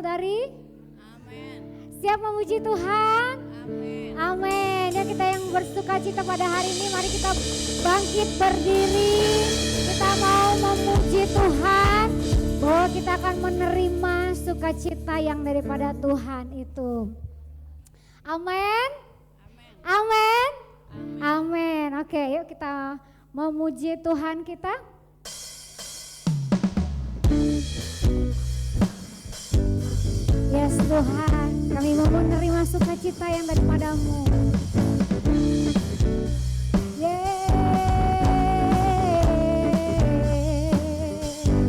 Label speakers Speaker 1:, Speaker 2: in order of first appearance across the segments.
Speaker 1: saudara-saudari?
Speaker 2: Amin.
Speaker 1: Siap memuji Tuhan?
Speaker 2: Amin.
Speaker 1: Amin. Ya, kita yang bersuka cita pada hari ini, mari kita bangkit berdiri. Kita mau memuji Tuhan, bahwa kita akan menerima sukacita yang daripada Tuhan itu. Amin. Amin. Amin. Oke, yuk kita memuji Tuhan kita. Yes Tuhan, kami mau menerima sukacita yang daripada-Mu.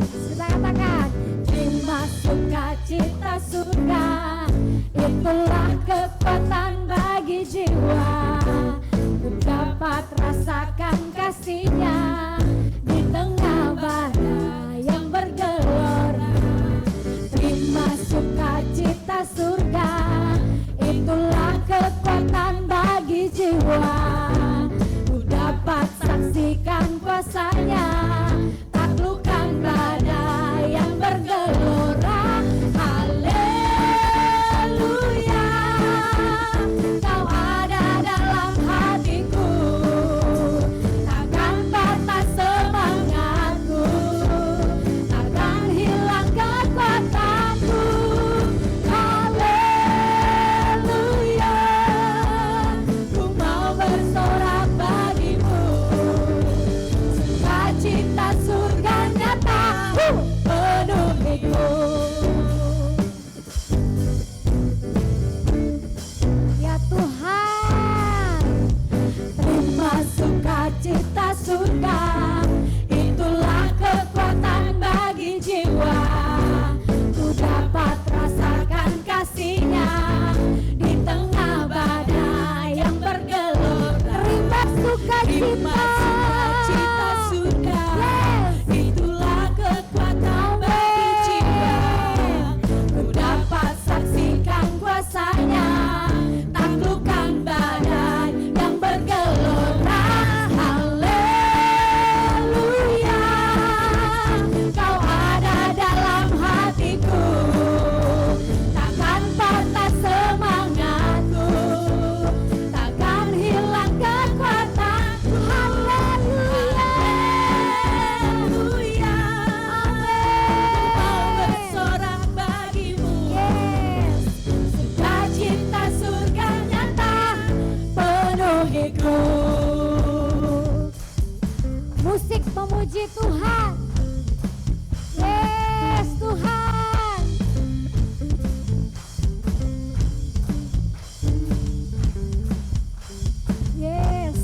Speaker 1: Kita katakan, terima sukacita surga, itulah kekuatan bagi jiwa. Ku dapat rasakan kasih-Nya di tengah badai yang bergelora. Terima sukacita surga, itulah kekuatan bagi jiwa. Ku dapat saksikan kuasa-Nya, taklukkan badai yang bergelora. Haleluya, Kau ada dalam hatiku, takkan patah semangatku, takkan hilang kekuatanku. Haleluya, ku mau bersorak bagimu, sukacita surga nyata penuhiku. Ya Tuhan, terima sukacita surga, itulah kekuatan bagi jiwa. Ku dapat rasakan kasih-Nya di tengah badai yang bergelora. Terima sukacita surga, itulah kekuatan bagi jiwa. Ku dapat saksikan kuasa-Nya, taklukkan badai yang bergelora. Haleluya, Kau ada dalam hatiku, takkan patah semangatku, takkan hilang kekuatanku. Haleluya, amin. Mau bersorak bagimu, yes. Sukacita surga nyata penuhiku. Musik memuji Tuhan. Yes Tuhan. Yes.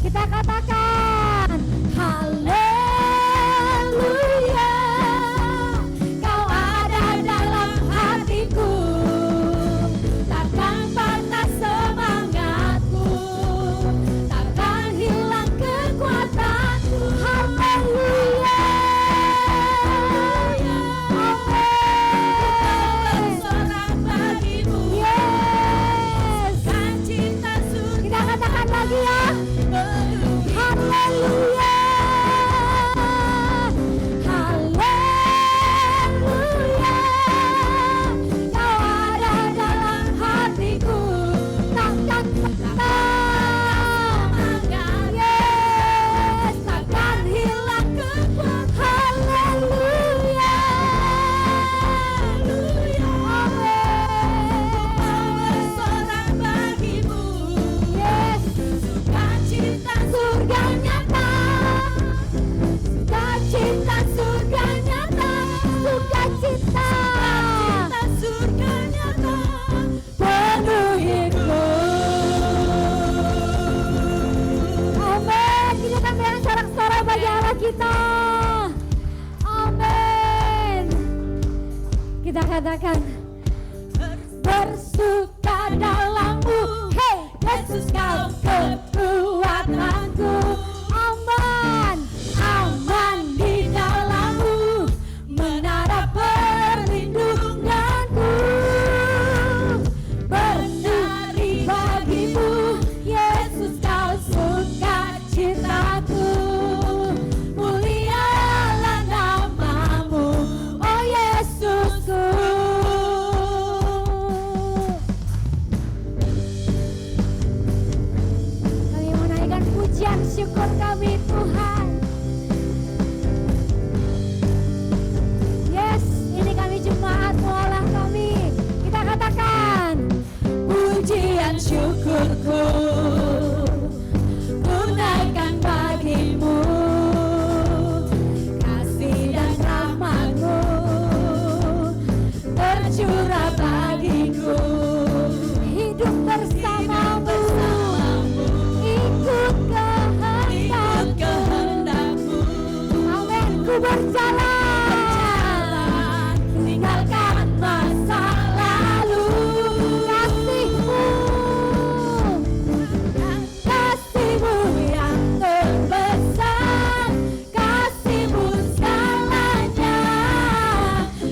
Speaker 1: Kita katakan haleluya, Kau ada dalam hatiku, takkan patah semangatku, takkan hilang kekuatanku. Haleluya, amin. Bersorak bagimu, yes. Sukacita surga, kita katakan lagi ya. Haleluya, haleluya, Kau ada dalam hatiku, takkan patah semangat, yes, takkan hilang kekuatan. Haleluya, amin. Bersorak bagimu, yes. Sukacita surga nyata, sukacita surga nyata, sukacita surga nyata penuhiku. Amin. Kita tambahkan sorak-sorai bagi Allah kita. Amin. Kita katakan bersuka dalam-Mu, hey Yesus Kau kekuatanku. Aman, aman di dalam-Mu, menara perlindunganku. Berdiri bagimu, Yesus Kau sukacitaku. Mulialah nama-Mu, oh Yesus. berjalan, tinggalkan masa lalu. Kasih-Mu yang terbesar, kasih-Mu segalanya,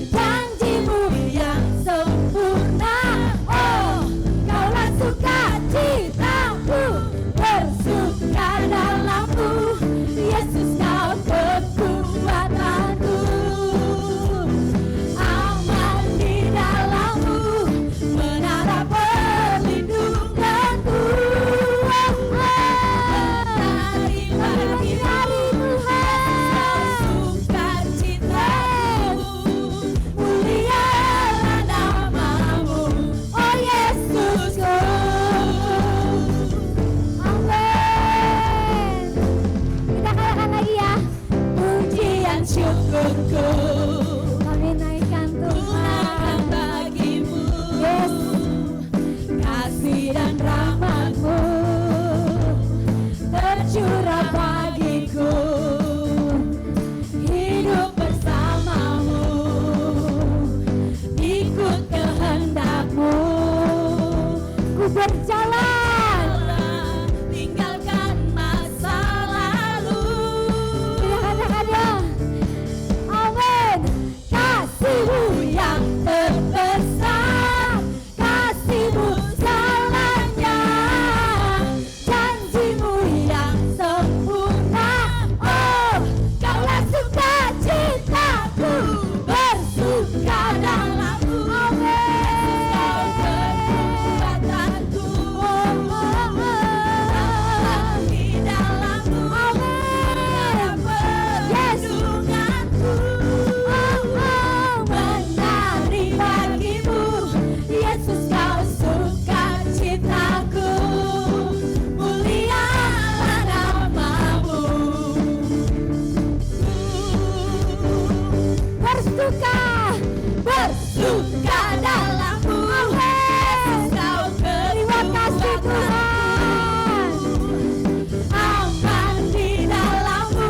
Speaker 1: janji-Mu yang sempurna. Oh, Kaulah sukacitaku, bersuka dalam-Mu. Yesus, Kau kekuatanku, aman di dalam-Mu, menara perlindunganku. Dari Tuhan sukacitaku, mulialah nama-Mu, oh Yesusku. Amin. Kita katakan lagi ya. Pujian syukurku kami naikkan Tuhan bagi-Mu. Yes. Kasih dan rahmat-Mu tercurah bagiku, hidup bersama-Mu, ikut kehendak-Mu. Ku berjalan, tinggalkan masa lalu. Kita katakan ya. Amin. Kasih-Mu yang terbesar, kasih-Mu segalanya, janji-Mu yang sempurna. Oh, Kaulah sukacitaku, bersuka dalam-Mu. Amin. Kau kekuatanku, di dalam-Mu, amin. Perlindunganku, menari bagi-Mu. Yesus, Kau sukacitaku, mulialah nama-Mu. Bersuka dalam-Mu. Yesus, Kau terima kasih Tuhan, aman di dalam-Mu,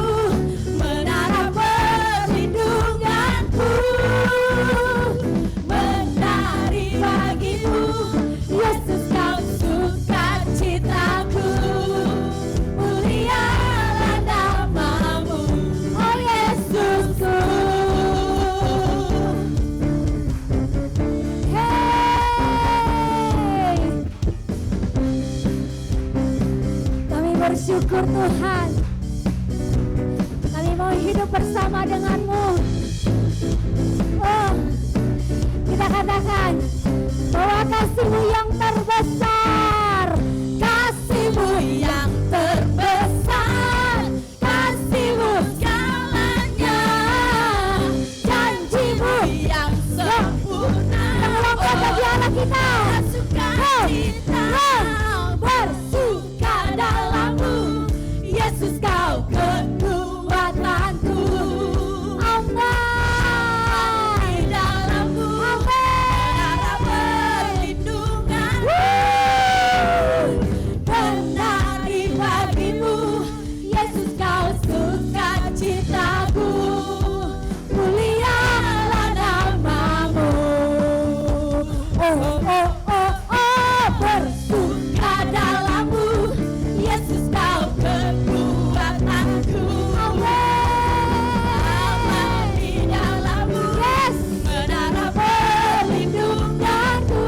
Speaker 1: menara perlindunganku, menari bagi-Mu. Yesus, Kau sukacitaku, mulialah nama-Mu, oh Yesusku. Hey, kami bersyukur Tuhan, kami mau hidup bersama dengan-Mu. Oh, kita katakan bahwa kasih-Mu yang terbesar, kasih-Mu yang terbesar, kasih-Mu segalanya, janji-Mu yang sempurna. Kita bagi anak kita, bersuka dalam-Mu. Yesus, Kau kekuatanku, aman di dalam-Mu, menara perlindunganku, menari bagi-Mu. Yesus, Kau sukacitaku, mulialah nama-Mu. Oh, oh, oh, oh, bersuka dalam-Mu. Yesus, Kau kekuatanku, aman di dalam-Mu. Yes. Menara perlindunganku,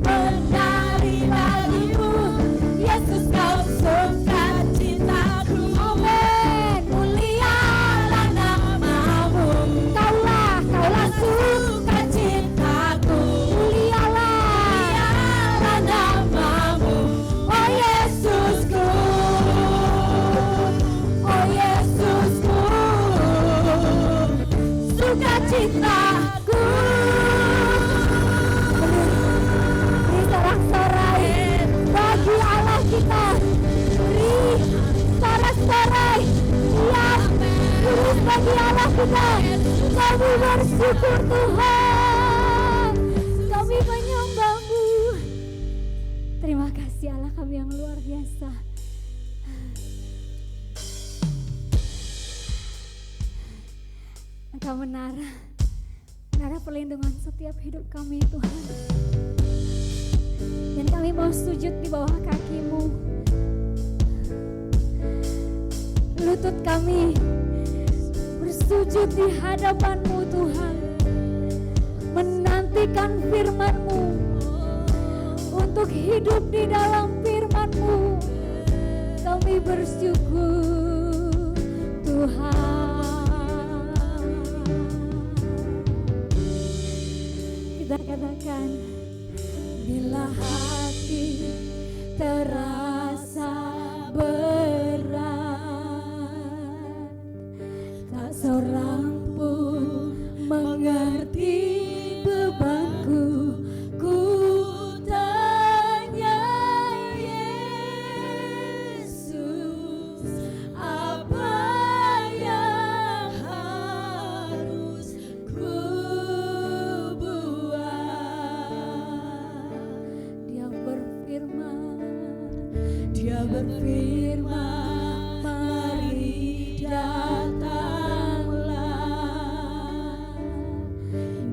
Speaker 1: menari bagi-Mu. Yesus, Kau sukacitaku, amin. Mulialah nama-Mu. Kaulah sukacitaku, mulialah nama-Mu, oh Yesusku, oh Yesusku. Sukacitaku, beri sorak-sorai bagi Allah kita, beri sorak-sorai, ya, terus bagi Allah kita. Kami bersyukur Tuhan, kami menyembah-Mu. Terima kasih Allah kami yang luar biasa. Engkau menara perlindungan setiap hidup kami Tuhan. Dan kami mau sujud di bawah kaki-Mu. Lutut kami bersujud di hadapan-Mu Tuhan. Menantikan firman-Mu. Untuk hidup di dalam firman-Mu. Kami bersyukur Tuhan. Kita katakan, bila hati terasa berat, tak seorang pun mengerti bebanku. Ku tanya Yesus, apa yang harus ku buat? Dia berfirman, mari datanglah.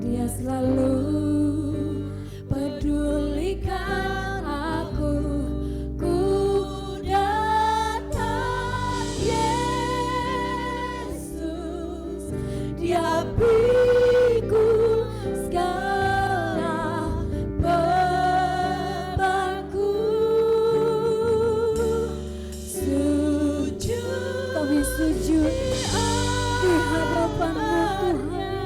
Speaker 1: Dia selalu pedulikan aku. Ku datang Yesus, Dia pikul segala bebanku. Kami sujud di hadapan-Mu Tuhan.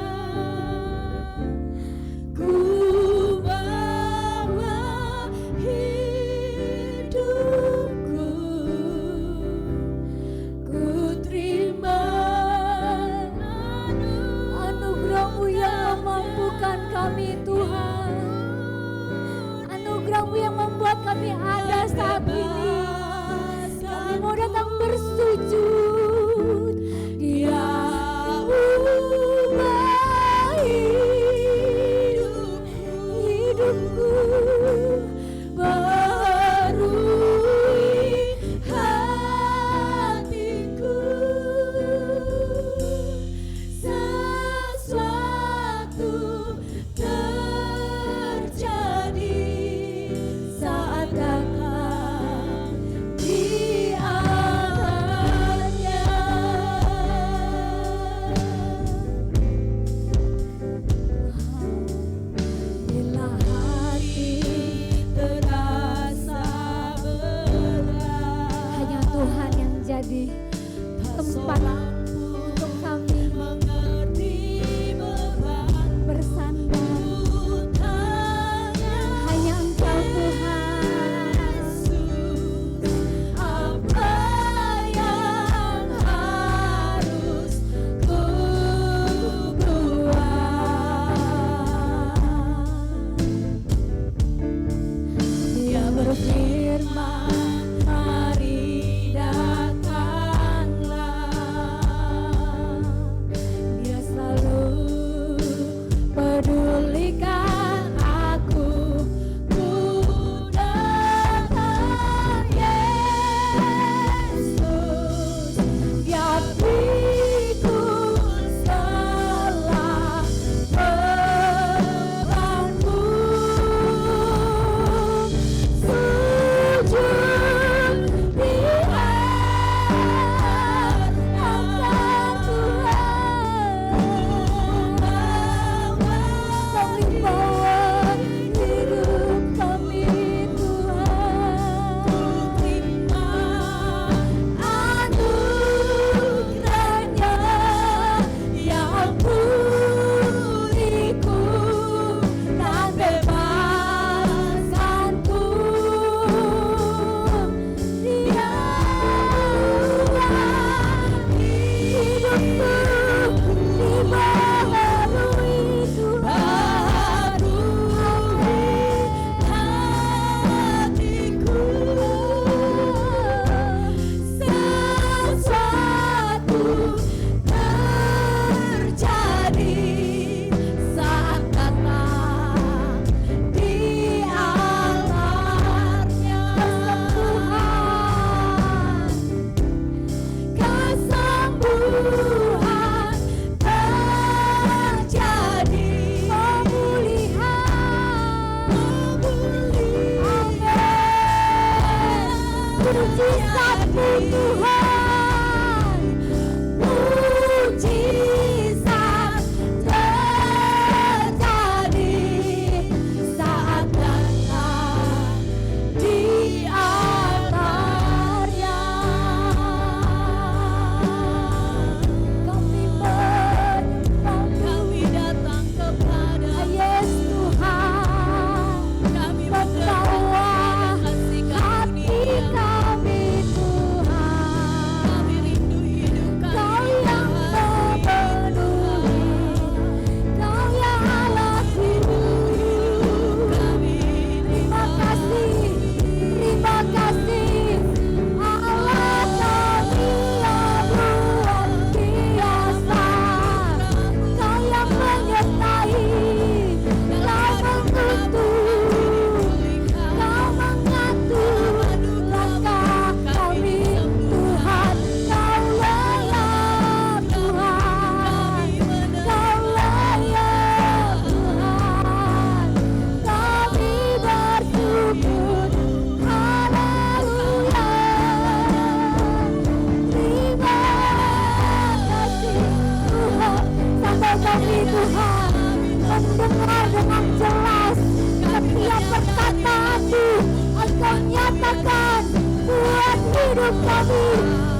Speaker 1: mendengar dengan jelas setiap perkataanmu. Engkau nyatakan buat hidup kami.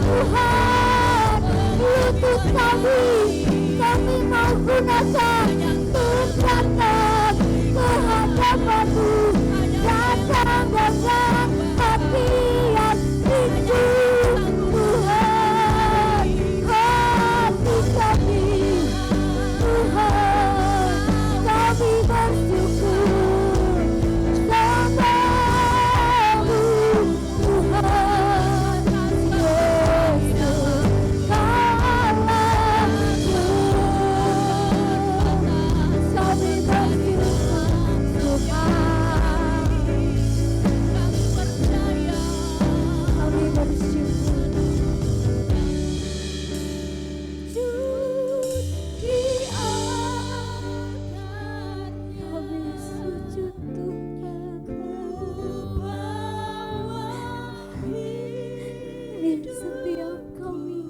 Speaker 1: Tuhan, lutut kami mau gunakan untuk datang ke hadapan-Mu. Datang dengan hati yang rindu, Tuhan. Hati kami, Tuhan, kami bersyukur sama-Mu, Tuhan. Yesus, kami bersyukur, Tuhan. Kami bersyukur. Sujud di atas, kami sujud Tuhan. Ini setiap kami.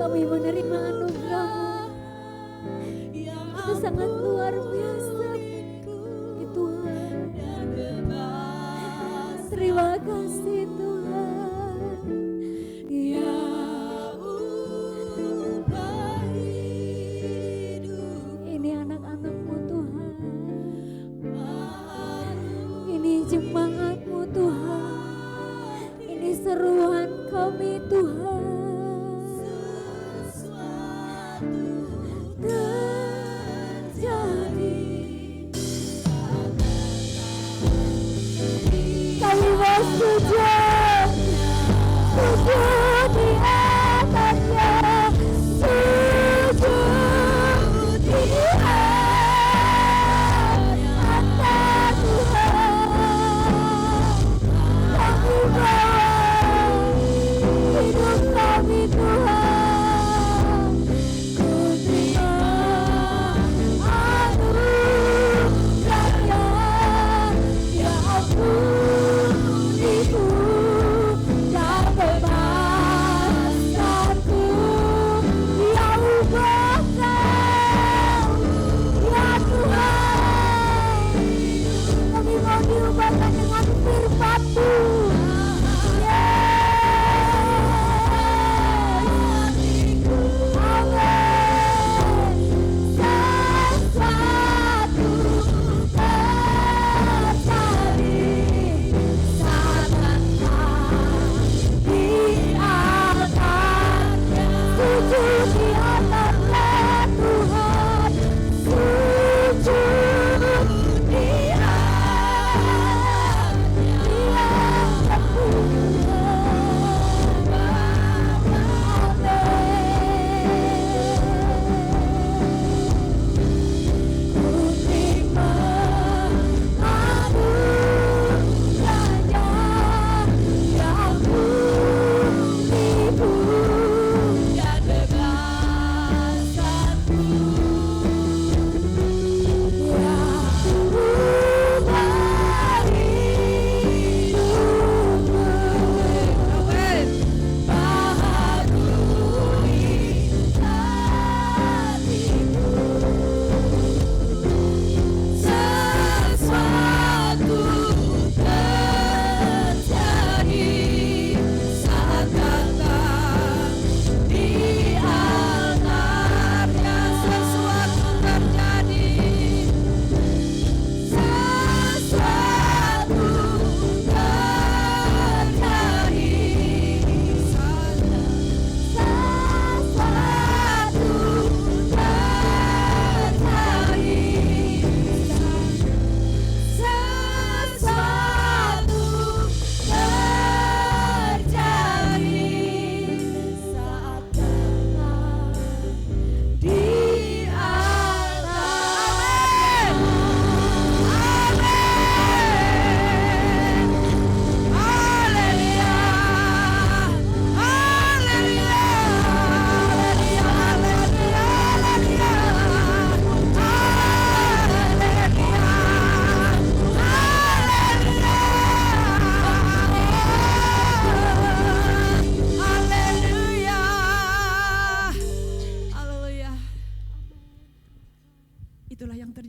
Speaker 1: Kami menerima anugerah-Mu. Itu sangat luar biasa Tuhan. Terima kasih Tuhan. Ya ini anak-anak-Mu Tuhan. Ini jemaat-Mu Tuhan. Ini seruan kami Tuhan. Kami mau sujud.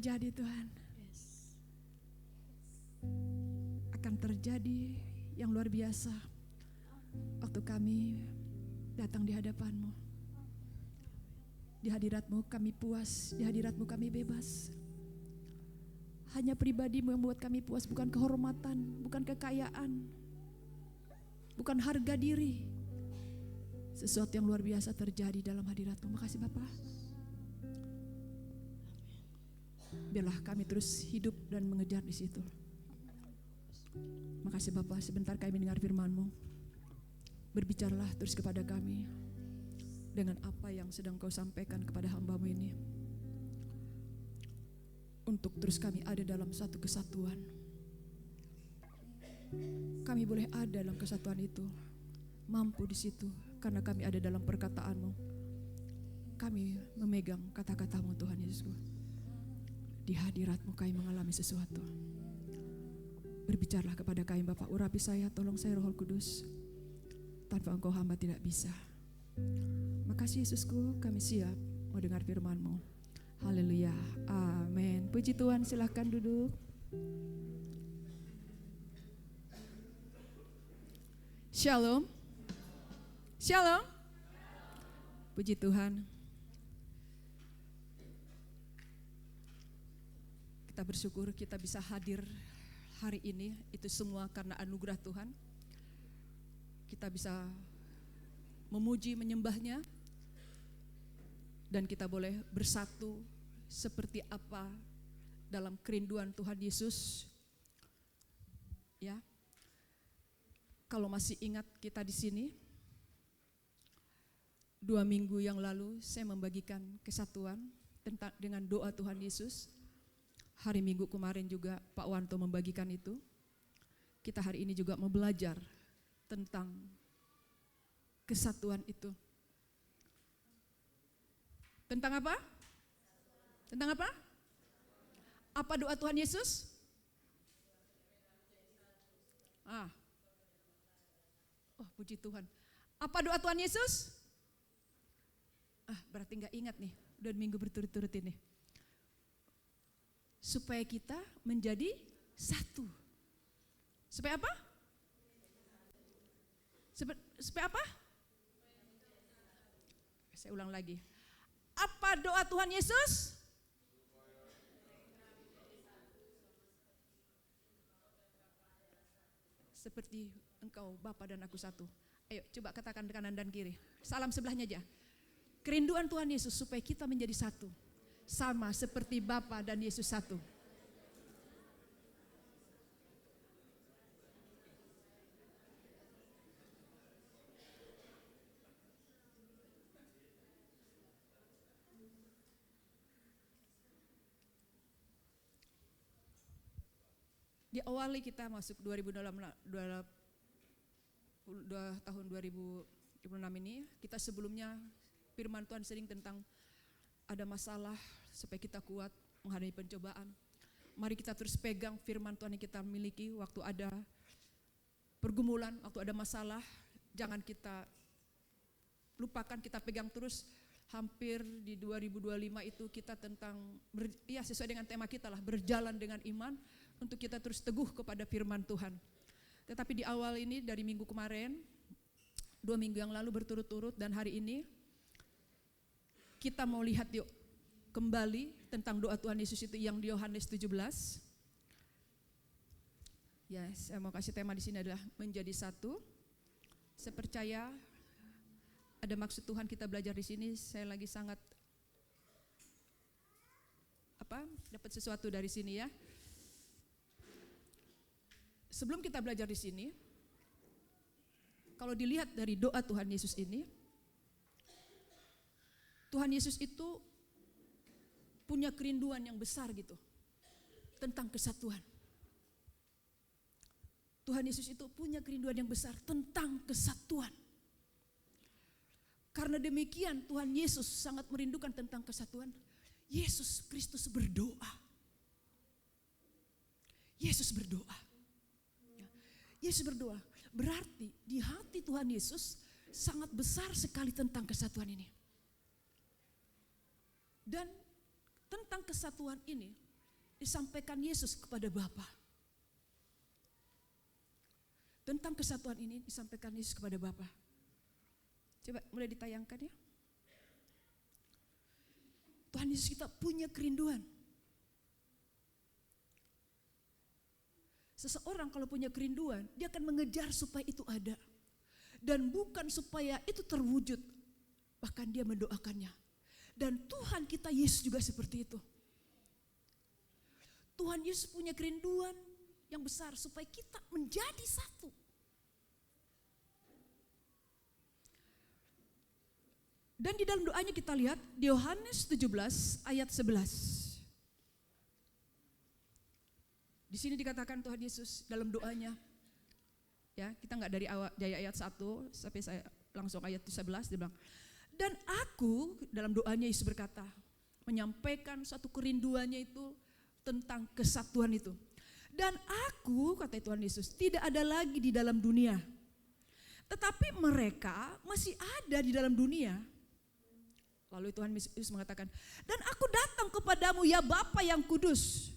Speaker 2: terjadi Tuhan. Akan terjadi yang luar biasa waktu kami datang di hadapan-Mu. Di hadirat-Mu kami puas, di hadirat-Mu kami bebas. Hanya pribadi-Mu yang membuat kami puas, bukan kehormatan, bukan kekayaan, bukan harga diri. Sesuatu yang luar biasa terjadi dalam hadirat-Mu. Makasih Bapa. Biarlah kami terus hidup dan mengejar di situ. Makasih Bapa, sebentar kami mendengar firman-Mu. Berbicaralah terus kepada kami dengan apa yang sedang Kau sampaikan kepada hamba-Mu ini. Untuk terus kami ada dalam satu kesatuan. Kami boleh ada dalam kesatuan itu, mampu di situ karena kami ada dalam perkataan-Mu. Kami memegang kata-kata-Mu Tuhan Yesusku. Di hadirat-Mu kami mengalami sesuatu. Berbicaralah kepada kami Bapak, urapi saya, tolong saya Roh Kudus. Tanpa Engkau hamba tidak bisa. Makasih Yesusku, kami siap mau dengar firman-Mu. Haleluya, amin. Puji Tuhan, silahkan duduk. Shalom. Shalom. Puji Tuhan. Kita bersyukur kita bisa hadir hari ini. Itu semua karena anugerah Tuhan. Kita bisa memuji, menyembah-Nya. Dan kita boleh bersatu seperti apa dalam kerinduan Tuhan Yesus. Ya. Kalau masih ingat kita di sini, 2 minggu yang lalu saya membagikan kesatuan dengan doa Tuhan Yesus. Hari Minggu kemarin juga Pak Wanto membagikan itu. Kita hari ini juga mau belajar tentang kesatuan itu. Tentang apa? Tentang apa? Apa doa Tuhan Yesus? Oh puji Tuhan. Apa doa Tuhan Yesus? Berarti gak ingat nih, udah minggu berturut-turut ini. Supaya kita menjadi satu. Supaya apa? Supaya apa? Saya ulang lagi. Apa doa Tuhan Yesus? Seperti Engkau Bapa dan aku satu. Ayo coba katakan kanan dan kiri. Salam sebelahnya aja. Kerinduan Tuhan Yesus supaya kita menjadi satu. Sama seperti Bapa dan Yesus satu. Diawali kita masuk 2026 ini, kita sebelumnya firman Tuhan sering tentang ada masalah supaya kita kuat menghadapi pencobaan. Mari kita terus pegang firman Tuhan yang kita miliki waktu ada pergumulan, waktu ada masalah. Jangan kita lupakan, kita pegang terus. Hampir di 2025 itu kita tentang, sesuai dengan tema kita lah, berjalan dengan iman. Untuk kita terus teguh kepada firman Tuhan. Tetapi di awal ini dari minggu kemarin, 2 minggu yang lalu berturut-turut dan hari ini, kita mau lihat yuk kembali tentang doa Tuhan Yesus itu yang di Yohanes 17. Ya, saya mau kasih tema di sini adalah menjadi satu. Saya percaya ada maksud Tuhan kita belajar di sini. Saya lagi sangat dapat sesuatu dari sini ya. Sebelum kita belajar di sini, kalau dilihat dari doa Tuhan Yesus ini, Tuhan Yesus itu punya kerinduan yang besar gitu tentang kesatuan. Tuhan Yesus itu punya kerinduan yang besar tentang kesatuan. Karena demikian Tuhan Yesus sangat merindukan tentang kesatuan. Yesus Kristus berdoa. Yesus berdoa. Yesus berdoa, berarti di hati Tuhan Yesus sangat besar sekali tentang kesatuan ini. Dan tentang kesatuan ini disampaikan Yesus kepada Bapa. Tentang kesatuan ini disampaikan Yesus kepada Bapa. Coba mulai ditayangkan ya. Tuhan Yesus kita punya kerinduan. Seseorang kalau punya kerinduan, dia akan mengejar supaya itu ada. Dan bukan supaya itu terwujud, bahkan dia mendoakannya. Dan Tuhan kita Yesus juga seperti itu. Tuhan Yesus punya kerinduan yang besar supaya kita menjadi satu. Dan di dalam doanya kita lihat di Yohanes 17 ayat 11. Di sini dikatakan Tuhan Yesus dalam doanya, ya kita nggak dari ayat 1 sampai saya langsung ayat 11, dia bilang, dan aku dalam doanya Yesus berkata, menyampaikan satu kerinduannya itu tentang kesatuan itu. Dan aku, kata Tuhan Yesus, tidak ada lagi di dalam dunia, tetapi mereka masih ada di dalam dunia. Lalu Tuhan Yesus mengatakan, dan aku datang kepadamu ya Bapa yang kudus.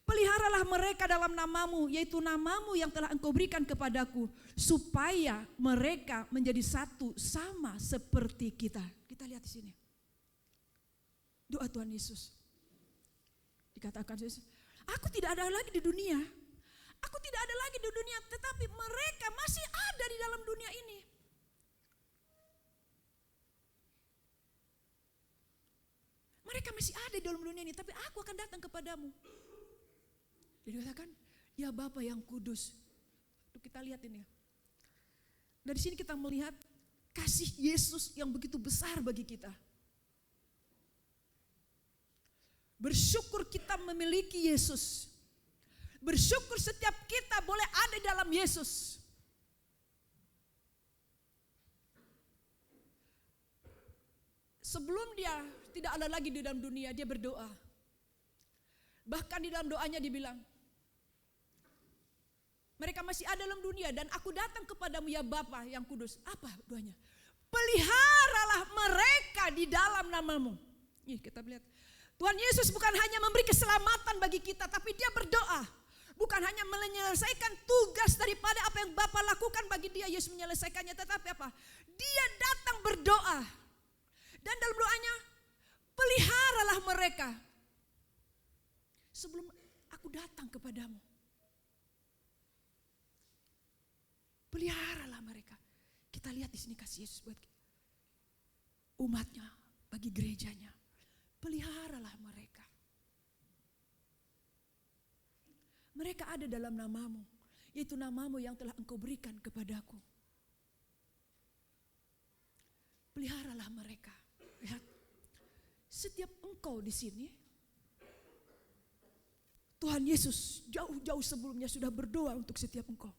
Speaker 2: Peliharalah mereka dalam namamu, yaitu namamu yang telah engkau berikan kepadaku, supaya mereka menjadi satu sama seperti kita. Kita lihat di sini. Doa Tuhan Yesus. Dikatakan Yesus, aku tidak ada lagi di dunia. Aku tidak ada lagi di dunia, tetapi mereka masih ada di dalam dunia ini. Mereka masih ada di dalam dunia ini, tapi aku akan datang kepadamu. Jadi katakan, ya Bapa yang kudus. Kita lihat ini. Dari sini kita melihat kasih Yesus yang begitu besar bagi kita. Bersyukur kita memiliki Yesus. Bersyukur setiap kita boleh ada dalam Yesus. Sebelum dia tidak ada lagi di dalam dunia, dia berdoa. Bahkan di dalam doanya dia bilang, mereka masih ada dalam dunia dan aku datang kepadamu ya Bapa yang kudus. Apa doanya? Peliharalah mereka di dalam namamu. Nih kita lihat. Tuhan Yesus bukan hanya memberi keselamatan bagi kita, tapi dia berdoa. Bukan hanya menyelesaikan tugas daripada apa yang Bapa lakukan bagi dia, Yesus menyelesaikannya. Tetapi apa? Dia datang berdoa. Dan dalam doanya, peliharalah mereka. Sebelum aku datang kepadamu. Peliharalah mereka. Kita lihat di sini kasih Yesus buat umatnya, bagi gerejanya. Peliharalah mereka. Mereka ada dalam namamu, yaitu namamu yang telah engkau berikan kepadaku. Peliharalah mereka. Lihat, setiap engkau di sini, Tuhan Yesus jauh-jauh sebelumnya sudah berdoa untuk setiap engkau.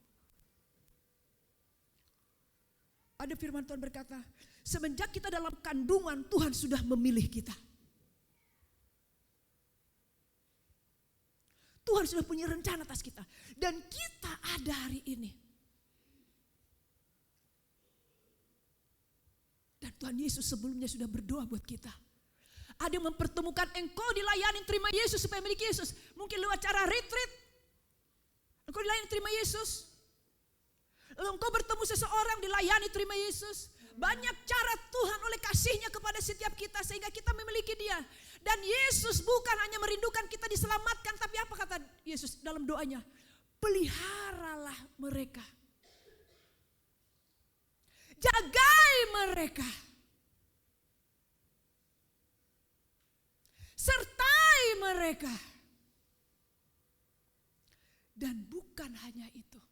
Speaker 2: Ada firman Tuhan berkata, semenjak kita dalam kandungan Tuhan sudah memilih kita. Tuhan sudah punya rencana atas kita. Dan kita ada hari ini. Dan Tuhan Yesus sebelumnya sudah berdoa buat kita. Ada yang mempertemukan engkau dilayani terima Yesus supaya memiliki Yesus. Mungkin lewat cara retreat. Engkau dilayani terima Yesus. Lalu engkau bertemu seseorang dilayani terima Yesus. Banyak cara Tuhan oleh kasihnya kepada setiap kita sehingga kita memiliki dia. Dan Yesus bukan hanya merindukan kita diselamatkan, tapi apa kata Yesus dalam doanya? Peliharalah mereka. Jagai mereka. Sertai mereka. Dan bukan hanya itu.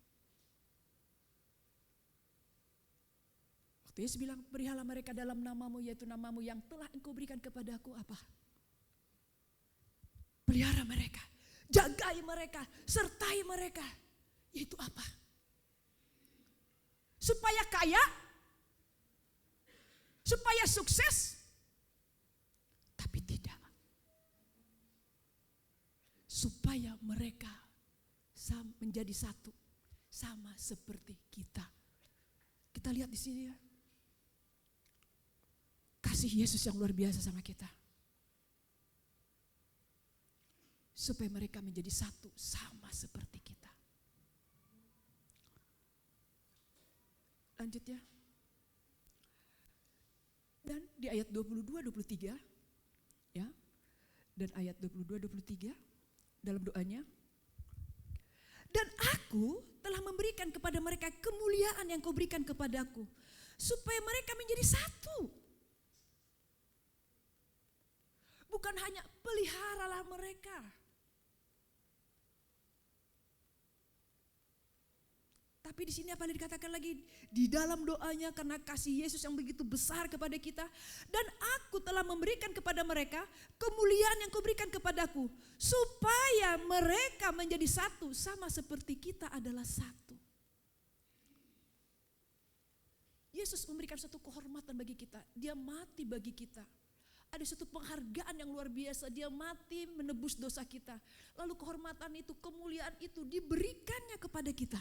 Speaker 2: Waktu Yesus bilang, berilah mereka dalam namamu, yaitu namamu yang telah engkau berikan kepadaku, apa? Pelihara mereka, jagai mereka, sertai mereka. Yaitu apa? Supaya kaya, supaya sukses, tapi tidak. Supaya mereka menjadi satu, sama seperti kita. Kita lihat di sini ya. Kasih Yesus yang luar biasa sama kita. supaya mereka menjadi satu sama seperti kita. Lanjut ya. Dan di ayat 22-23 ya. Dan ayat 22-23 dalam doanya, dan aku telah memberikan kepada mereka kemuliaan yang kau berikan kepadaku, supaya mereka menjadi satu. Bukan hanya peliharalah mereka. Tapi di sini apa yang dikatakan lagi di dalam doanya, karena kasih Yesus yang begitu besar kepada kita, dan aku telah memberikan kepada mereka kemuliaan yang kau berikan kepadaku, supaya mereka menjadi satu sama seperti kita adalah satu. Yesus memberikan satu kehormatan bagi kita, dia mati bagi kita. Ada satu penghargaan yang luar biasa, dia mati menebus dosa kita. Lalu kehormatan itu, kemuliaan itu diberikannya kepada kita.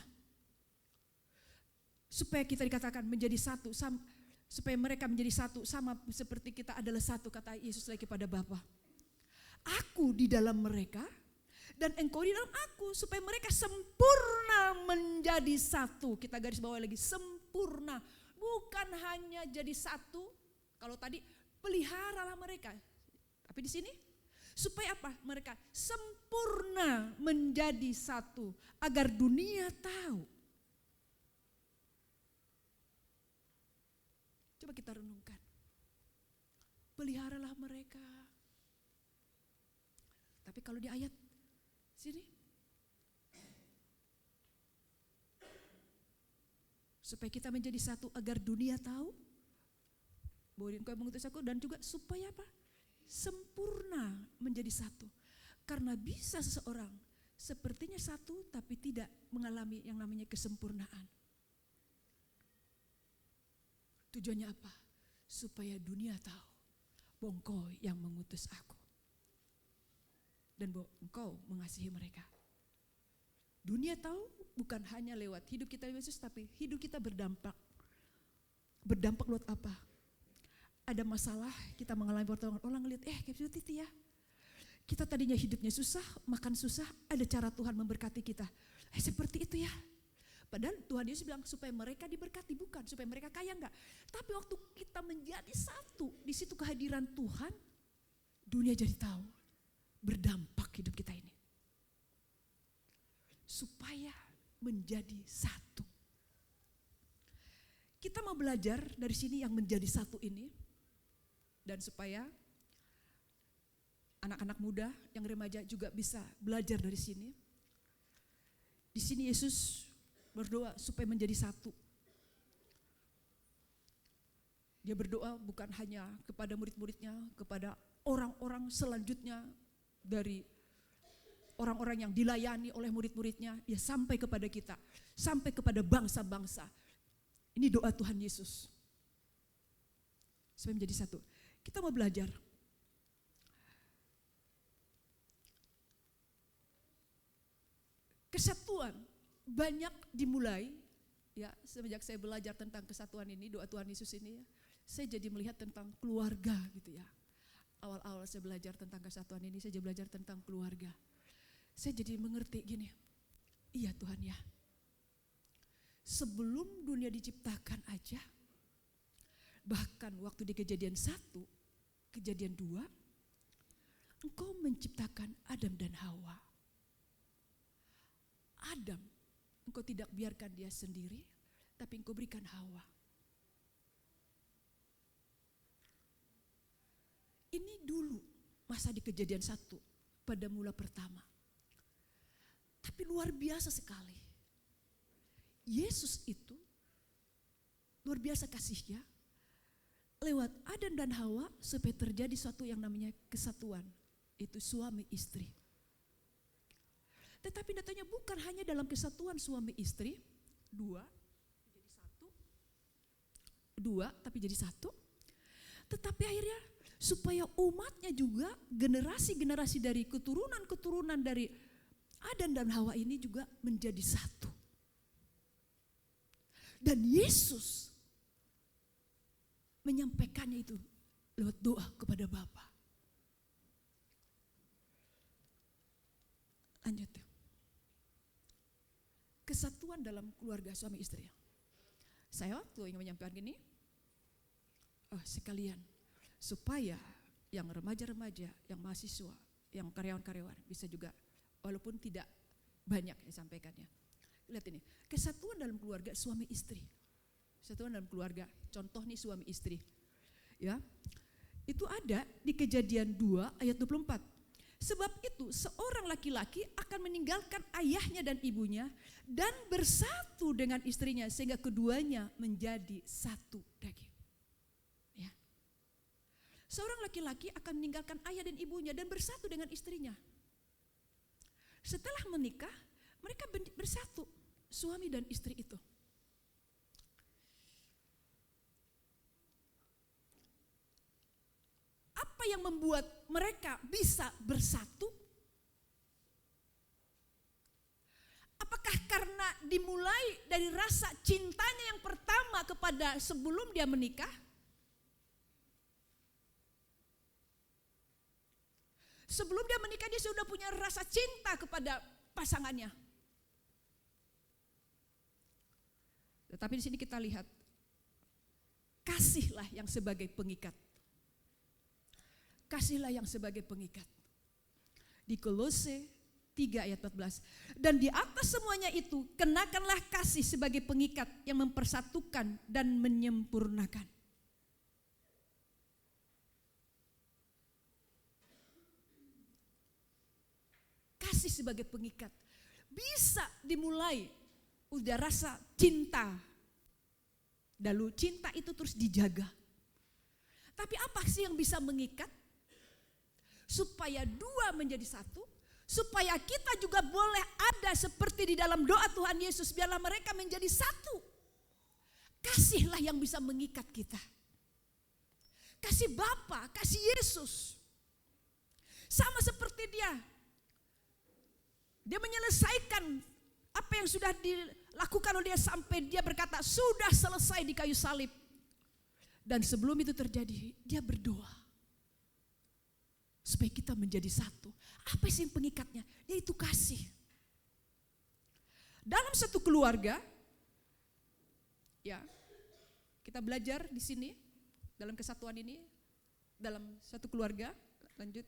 Speaker 2: Supaya kita dikatakan menjadi satu, supaya mereka menjadi satu sama seperti kita adalah satu, kata Yesus lagi kepada Bapa. Aku di dalam mereka dan engkau di dalam aku, supaya mereka sempurna menjadi satu. Kita garis bawah lagi, sempurna. Bukan hanya jadi satu, kalau tadi peliharalah mereka. Tapi di sini supaya apa? Mereka sempurna menjadi satu, agar dunia tahu. Coba kita renungkan. Peliharalah mereka. Tapi kalau di ayat sini, supaya kita menjadi satu agar dunia tahu bahwa engkau mengutus aku, dan juga supaya apa? Sempurna menjadi satu. Karena bisa seseorang sepertinya satu tapi tidak mengalami yang namanya kesempurnaan. Tujuannya apa? Supaya dunia tahu bahwa engkau yang mengutus aku. Dan bahwa engkau mengasihi mereka. Dunia tahu bukan hanya lewat hidup kita Yesus, tapi hidup kita berdampak. Berdampak lewat apa? Ada masalah, kita mengalami pertolongan, orang lihat, kayak begitu ya. Kita tadinya hidupnya susah, makan susah, ada cara Tuhan memberkati kita. Seperti itu ya. Padahal Tuhan Yesus bilang supaya mereka diberkati, bukan supaya mereka kaya, enggak. Tapi waktu kita menjadi satu, di situ kehadiran Tuhan, dunia jadi tahu, berdampak hidup kita ini. Supaya menjadi satu. Kita mau belajar dari sini yang menjadi satu ini, dan supaya anak-anak muda yang remaja juga bisa belajar dari sini. Di sini Yesus berdoa supaya menjadi satu. Dia berdoa bukan hanya kepada murid-muridnya, kepada orang-orang selanjutnya dari orang-orang yang dilayani oleh murid-muridnya, dia sampai kepada kita, sampai kepada bangsa-bangsa. Ini doa Tuhan Yesus. Supaya menjadi satu. Kita mau belajar. Kesatuan banyak dimulai, ya semenjak saya belajar tentang kesatuan ini, doa Tuhan Yesus ini, saya jadi melihat tentang keluarga gitu ya. Awal-awal saya belajar tentang kesatuan ini, saya jadi belajar tentang keluarga. Saya jadi mengerti gini, iya Tuhan ya, sebelum dunia diciptakan aja, bahkan waktu di kejadian 1, kejadian 2, Engkau menciptakan Adam dan Hawa. Adam, Engkau tidak biarkan dia sendiri, tapi Engkau berikan Hawa. Ini dulu masa di kejadian 1, pada mula pertama. Tapi luar biasa sekali. Yesus itu luar biasa kasihnya lewat Adam dan Hawa supaya terjadi suatu yang namanya kesatuan. Itu suami istri. Tetapi datanya bukan hanya dalam kesatuan suami istri, 2 jadi 1, 2 tapi jadi 1. Tetapi akhirnya supaya umatnya juga generasi-generasi dari keturunan-keturunan dari Adam dan Hawa ini juga menjadi satu. Dan Yesus menyampaikannya itu lewat doa kepada Bapa. Lanjut. Kesatuan dalam keluarga suami istri. Saya waktu ingin menyampaikan gini, sekalian supaya yang remaja-remaja, yang mahasiswa, yang karyawan-karyawan bisa juga, walaupun tidak banyak yang sampaikannya. Lihat ini, kesatuan dalam keluarga suami istri. Kesatuan dalam keluarga, contoh nih suami istri. Ya, itu ada di Kejadian 2 ayat 24. Sebab itu seorang laki-laki akan meninggalkan ayahnya dan ibunya dan bersatu dengan istrinya sehingga keduanya menjadi satu daging. Ya. Seorang laki-laki akan meninggalkan ayah dan ibunya dan bersatu dengan istrinya. Setelah menikah, mereka bersatu, suami dan istri itu. Apa yang membuat mereka bisa bersatu? Apakah karena dimulai dari rasa cintanya yang pertama kepada sebelum dia menikah? Sebelum dia menikah dia sudah punya rasa cinta kepada pasangannya. Tetapi di sini kita lihat kasihlah yang sebagai pengikat. Kasihlah yang sebagai pengikat. Di Kolose 3 ayat 14. Dan di atas semuanya itu kenakanlah kasih sebagai pengikat yang mempersatukan dan menyempurnakan. Kasih sebagai pengikat. Bisa dimulai udah rasa cinta. Lalu cinta itu terus dijaga. Tapi apa sih yang bisa mengikat? Supaya dua menjadi satu, supaya kita juga boleh ada seperti di dalam doa Tuhan Yesus, biarlah mereka menjadi satu. Kasihlah yang bisa mengikat kita. Kasih Bapa, kasih Yesus. Sama seperti dia. Dia menyelesaikan apa yang sudah dilakukan oleh dia sampai dia berkata, sudah selesai di kayu salib. Dan sebelum itu terjadi, dia berdoa. Supaya kita menjadi satu. Apa sih yang pengikatnya? Yaitu kasih. Dalam satu keluarga, ya, kita belajar di sini dalam kesatuan ini, dalam satu keluarga. Lanjut,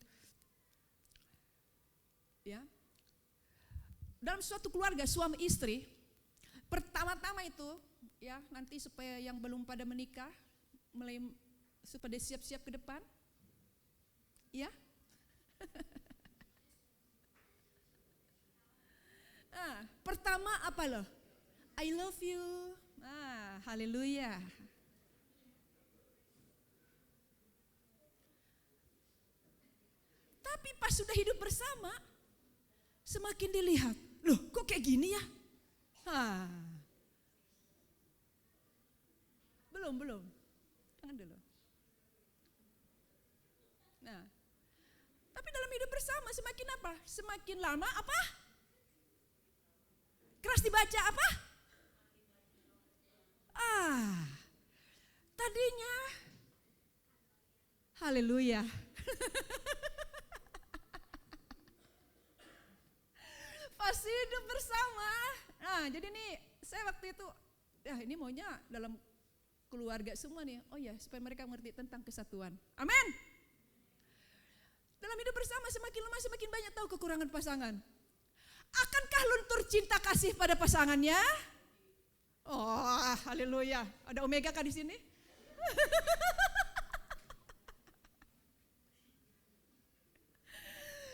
Speaker 2: ya, dalam suatu keluarga suami istri, pertama-tama itu, ya, nanti supaya yang belum pada menikah, mulai supaya siap-siap ke depan, ya. Pertama apa loh? I love you. Haleluya. Tapi pas sudah hidup bersama, semakin dilihat, loh kok kayak gini ya? Belum. Jangan dulu. Nah, tapi dalam hidup bersama semakin apa? Semakin lama apa? Keras dibaca apa? Tadinya haleluya. Pas hidup bersama. Jadi nih saya waktu itu, ini maunya dalam keluarga semua nih. Oh ya, supaya mereka mengerti tentang kesatuan. Amin. Dalam hidup bersama semakin lama semakin banyak tahu kekurangan pasangan. Akankah luntur cinta kasih pada pasangannya? Oh, haleluya. Ada Omega kah di sini?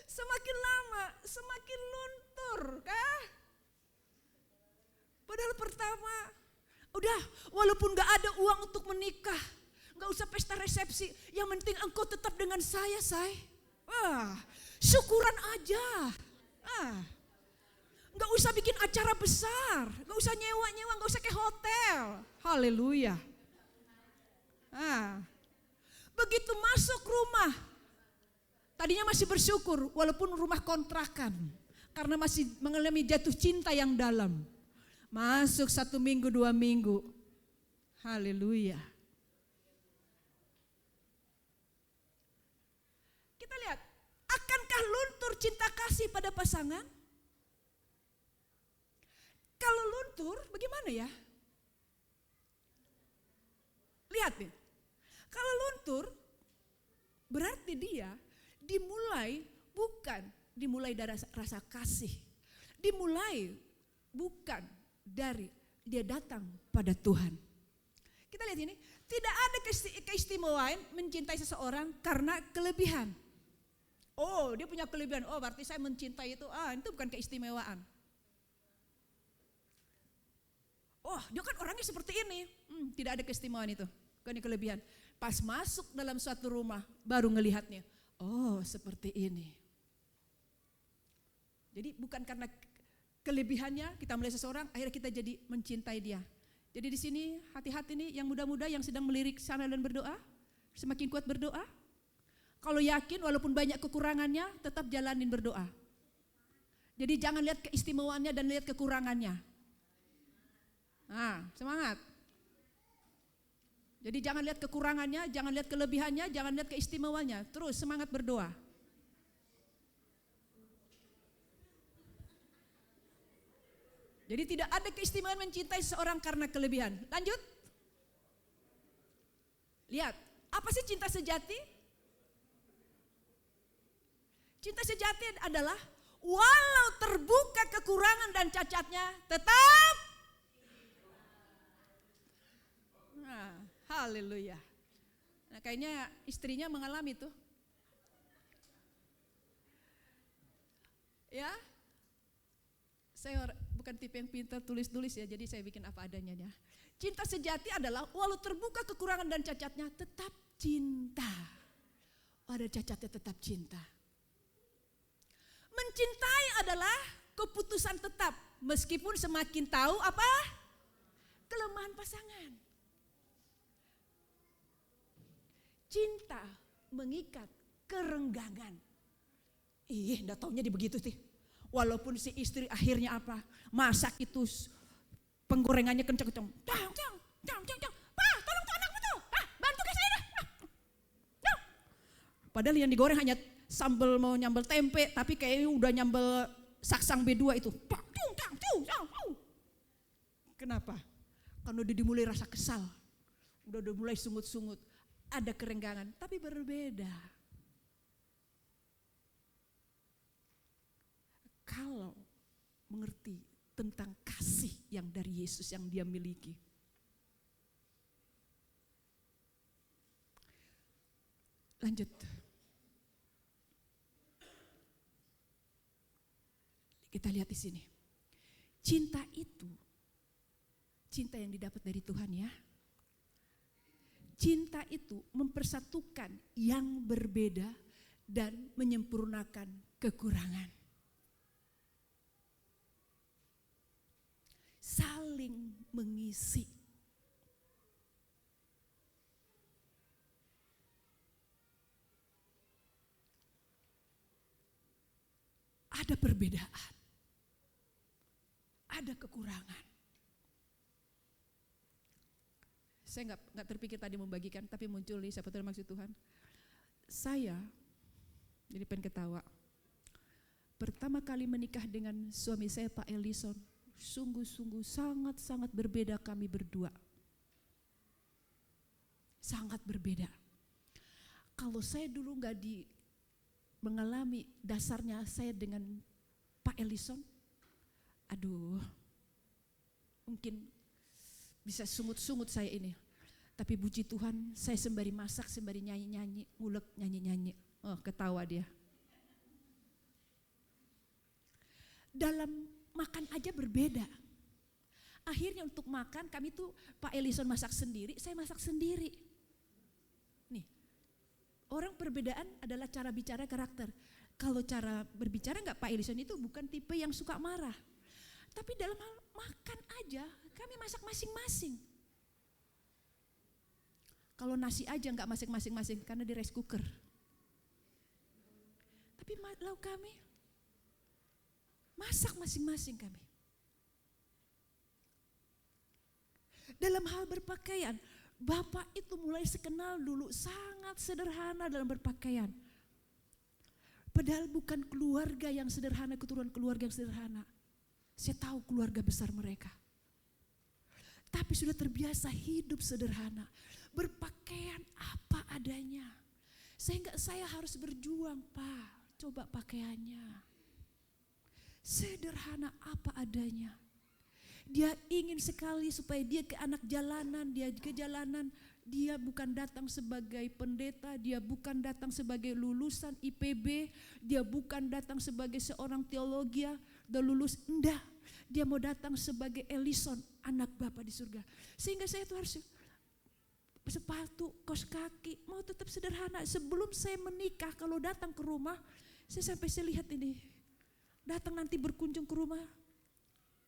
Speaker 2: Semakin lama semakin luntur kah? Padahal pertama, udah walaupun gak ada uang untuk menikah, gak usah pesta resepsi, yang penting engkau tetap dengan saya, say. Syukuran aja. Gak usah bikin acara besar, gak usah nyewa-nyewa, gak usah ke hotel. Haleluya. Begitu masuk rumah, tadinya masih bersyukur walaupun rumah kontrakan, karena masih mengalami jatuh cinta yang dalam. Masuk 1 minggu, 2 minggu, haleluya. Kita lihat, akankah luntur cinta kasih pada pasangan? luntur, bagaimana ya? Lihat nih, kalau luntur berarti dia bukan dimulai dari rasa kasih. Dimulai bukan dari dia datang pada Tuhan. Kita lihat ini, tidak ada keistimewaan mencintai seseorang karena kelebihan. Oh, dia punya kelebihan. Oh, berarti saya mencintai itu. Itu bukan keistimewaan. Oh, dia kan orangnya seperti ini. Tidak ada keistimewaan itu. Bukan kelebihan. Pas masuk dalam suatu rumah, baru ngelihatnya. Oh, seperti ini. Jadi bukan karena kelebihannya kita melihat seseorang, akhirnya kita jadi mencintai dia. Jadi di sini hati-hati nih yang muda-muda yang sedang melirik sana dan berdoa, semakin kuat berdoa. Kalau yakin walaupun banyak kekurangannya, tetap jalanin berdoa. Jadi jangan lihat keistimewaannya dan lihat kekurangannya. Semangat. Jadi jangan lihat kekurangannya, jangan lihat kelebihannya, jangan lihat keistimewaannya. Terus semangat berdoa. Jadi tidak ada keistimewaan mencintai seseorang karena kelebihan. Lanjut. Lihat, apa sih cinta sejati? Cinta sejati adalah walau terbuka kekurangan dan cacatnya tetap. Haleluya. Nah, kayaknya istrinya mengalami itu. Ya. Saya bukan tipe yang pintar tulis-tulis ya, jadi saya bikin apa adanya ya. Cinta sejati adalah walau terbuka kekurangan dan cacatnya tetap cinta. Ada cacatnya tetap cinta. Mencintai adalah keputusan tetap meskipun semakin tahu apa? Kelemahan pasangan. Cinta mengikat kerenggangan. Enggak taunya di begitu sih. Walaupun si istri akhirnya apa? Masak itu penggorengannya kencang-kencang. Cang. Pak, tolong tuh anakmu tuh. Bantu ke saya dah. Padahal yang digoreng hanya sambal mau nyambel tempe, tapi kayaknya udah nyambel saksang B2 itu. Kenapa? Karena udah dimulai rasa kesal. Udah mulai sungut-sungut. Ada kerenggangan, tapi berbeda. Kalau mengerti tentang kasih yang dari Yesus yang dia miliki. Lanjut. Kita lihat di sini. Cinta itu, cinta yang didapat dari Tuhan ya. Cinta itu mempersatukan yang berbeda dan menyempurnakan kekurangan. Saling mengisi. Ada perbedaan. Ada kekurangan. Saya nggak terpikir tadi membagikan, tapi muncul nih siapa tahu maksud Tuhan. Saya jadi pengen ketawa. Pertama kali menikah dengan suami saya Pak Ellison, sungguh-sungguh sangat-sangat berbeda kami berdua. Sangat berbeda. Kalau saya dulu nggak mengalami dasarnya saya dengan Pak Ellison, aduh, mungkin bisa sungut-sungut saya ini. Tapi puji Tuhan, saya sembari masak, sembari nyanyi-nyanyi, ngulek nyanyi-nyanyi. Oh, ketawa dia. Dalam makan aja berbeda. Akhirnya untuk makan kami tuh Pak Ellison masak sendiri, saya masak sendiri. Nih, orang perbedaan adalah cara bicara karakter. Kalau cara berbicara enggak, Pak Ellison itu bukan tipe yang suka marah. Tapi dalam hal makan aja kami masak masing-masing. Kalau nasi aja enggak masak masing-masing karena di rice cooker. Tapi lauk kami masak masing-masing kami. Dalam hal berpakaian, Bapak itu mulai sekenal dulu sangat sederhana dalam berpakaian. Padahal bukan keluarga yang sederhana, keturunan keluarga yang sederhana. Saya tahu keluarga besar mereka. Tapi sudah terbiasa hidup sederhana. Berpakaian apa adanya. Sehingga saya harus berjuang, Pak. Coba pakaiannya. Sederhana apa adanya. Dia ingin sekali supaya dia ke anak jalanan, dia ke jalanan. Dia bukan datang sebagai pendeta, dia bukan datang sebagai lulusan IPB, dia bukan datang sebagai seorang teologi, dan lulus, enggak. Dia mau datang sebagai Ellison, anak Bapa di surga. Sehingga saya tuh harus sepatu, kaos kaki, mau tetap sederhana. Sebelum saya menikah, kalau datang ke rumah, saya lihat ini. Datang nanti berkunjung ke rumah,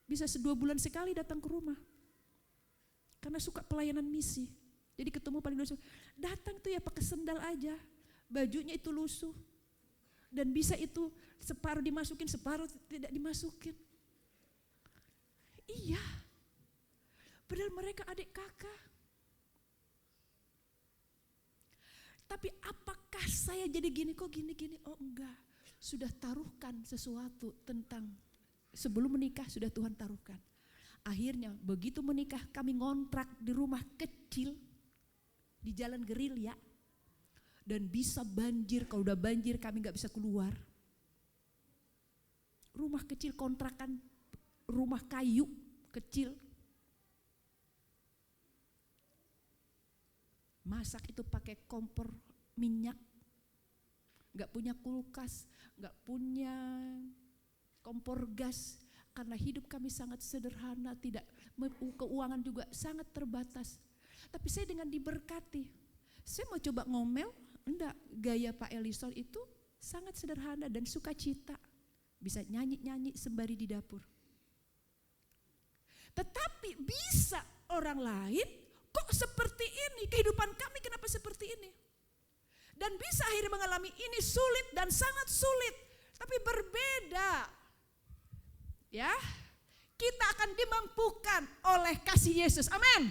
Speaker 2: bisa 2 bulan sekali datang ke rumah. Karena suka pelayanan misi. Jadi ketemu paling lusuh. Datang tuh ya pakai sendal aja. Bajunya itu lusuh. Dan bisa itu separuh dimasukin, separuh tidak dimasukin. Iya. Padahal mereka adik kakak. Tapi apakah saya jadi gini, kok gini-gini? Oh enggak. Sudah taruhkan sesuatu tentang sebelum menikah sudah Tuhan taruhkan. Akhirnya begitu menikah kami ngontrak di rumah kecil di Jalan Gerilya dan bisa banjir. Kalau udah banjir kami gak bisa keluar. Rumah kecil kontrakan, rumah kayu kecil. Masak itu pakai kompor minyak. Gak punya kulkas, gak punya kompor gas. Karena hidup kami sangat sederhana, tidak keuangan juga sangat terbatas. Tapi saya dengan diberkati. Saya mau coba ngomel, enggak. Gaya Pak Ellison itu sangat sederhana dan sukacita. Bisa nyanyi-nyanyi sembari di dapur. Tetapi bisa orang lain, kok seperti ini? Kehidupan kami kenapa seperti ini? Dan bisa akhirnya mengalami ini sulit dan sangat sulit. Tapi berbeda. Ya, kita akan dimampukan oleh kasih Yesus. Amin.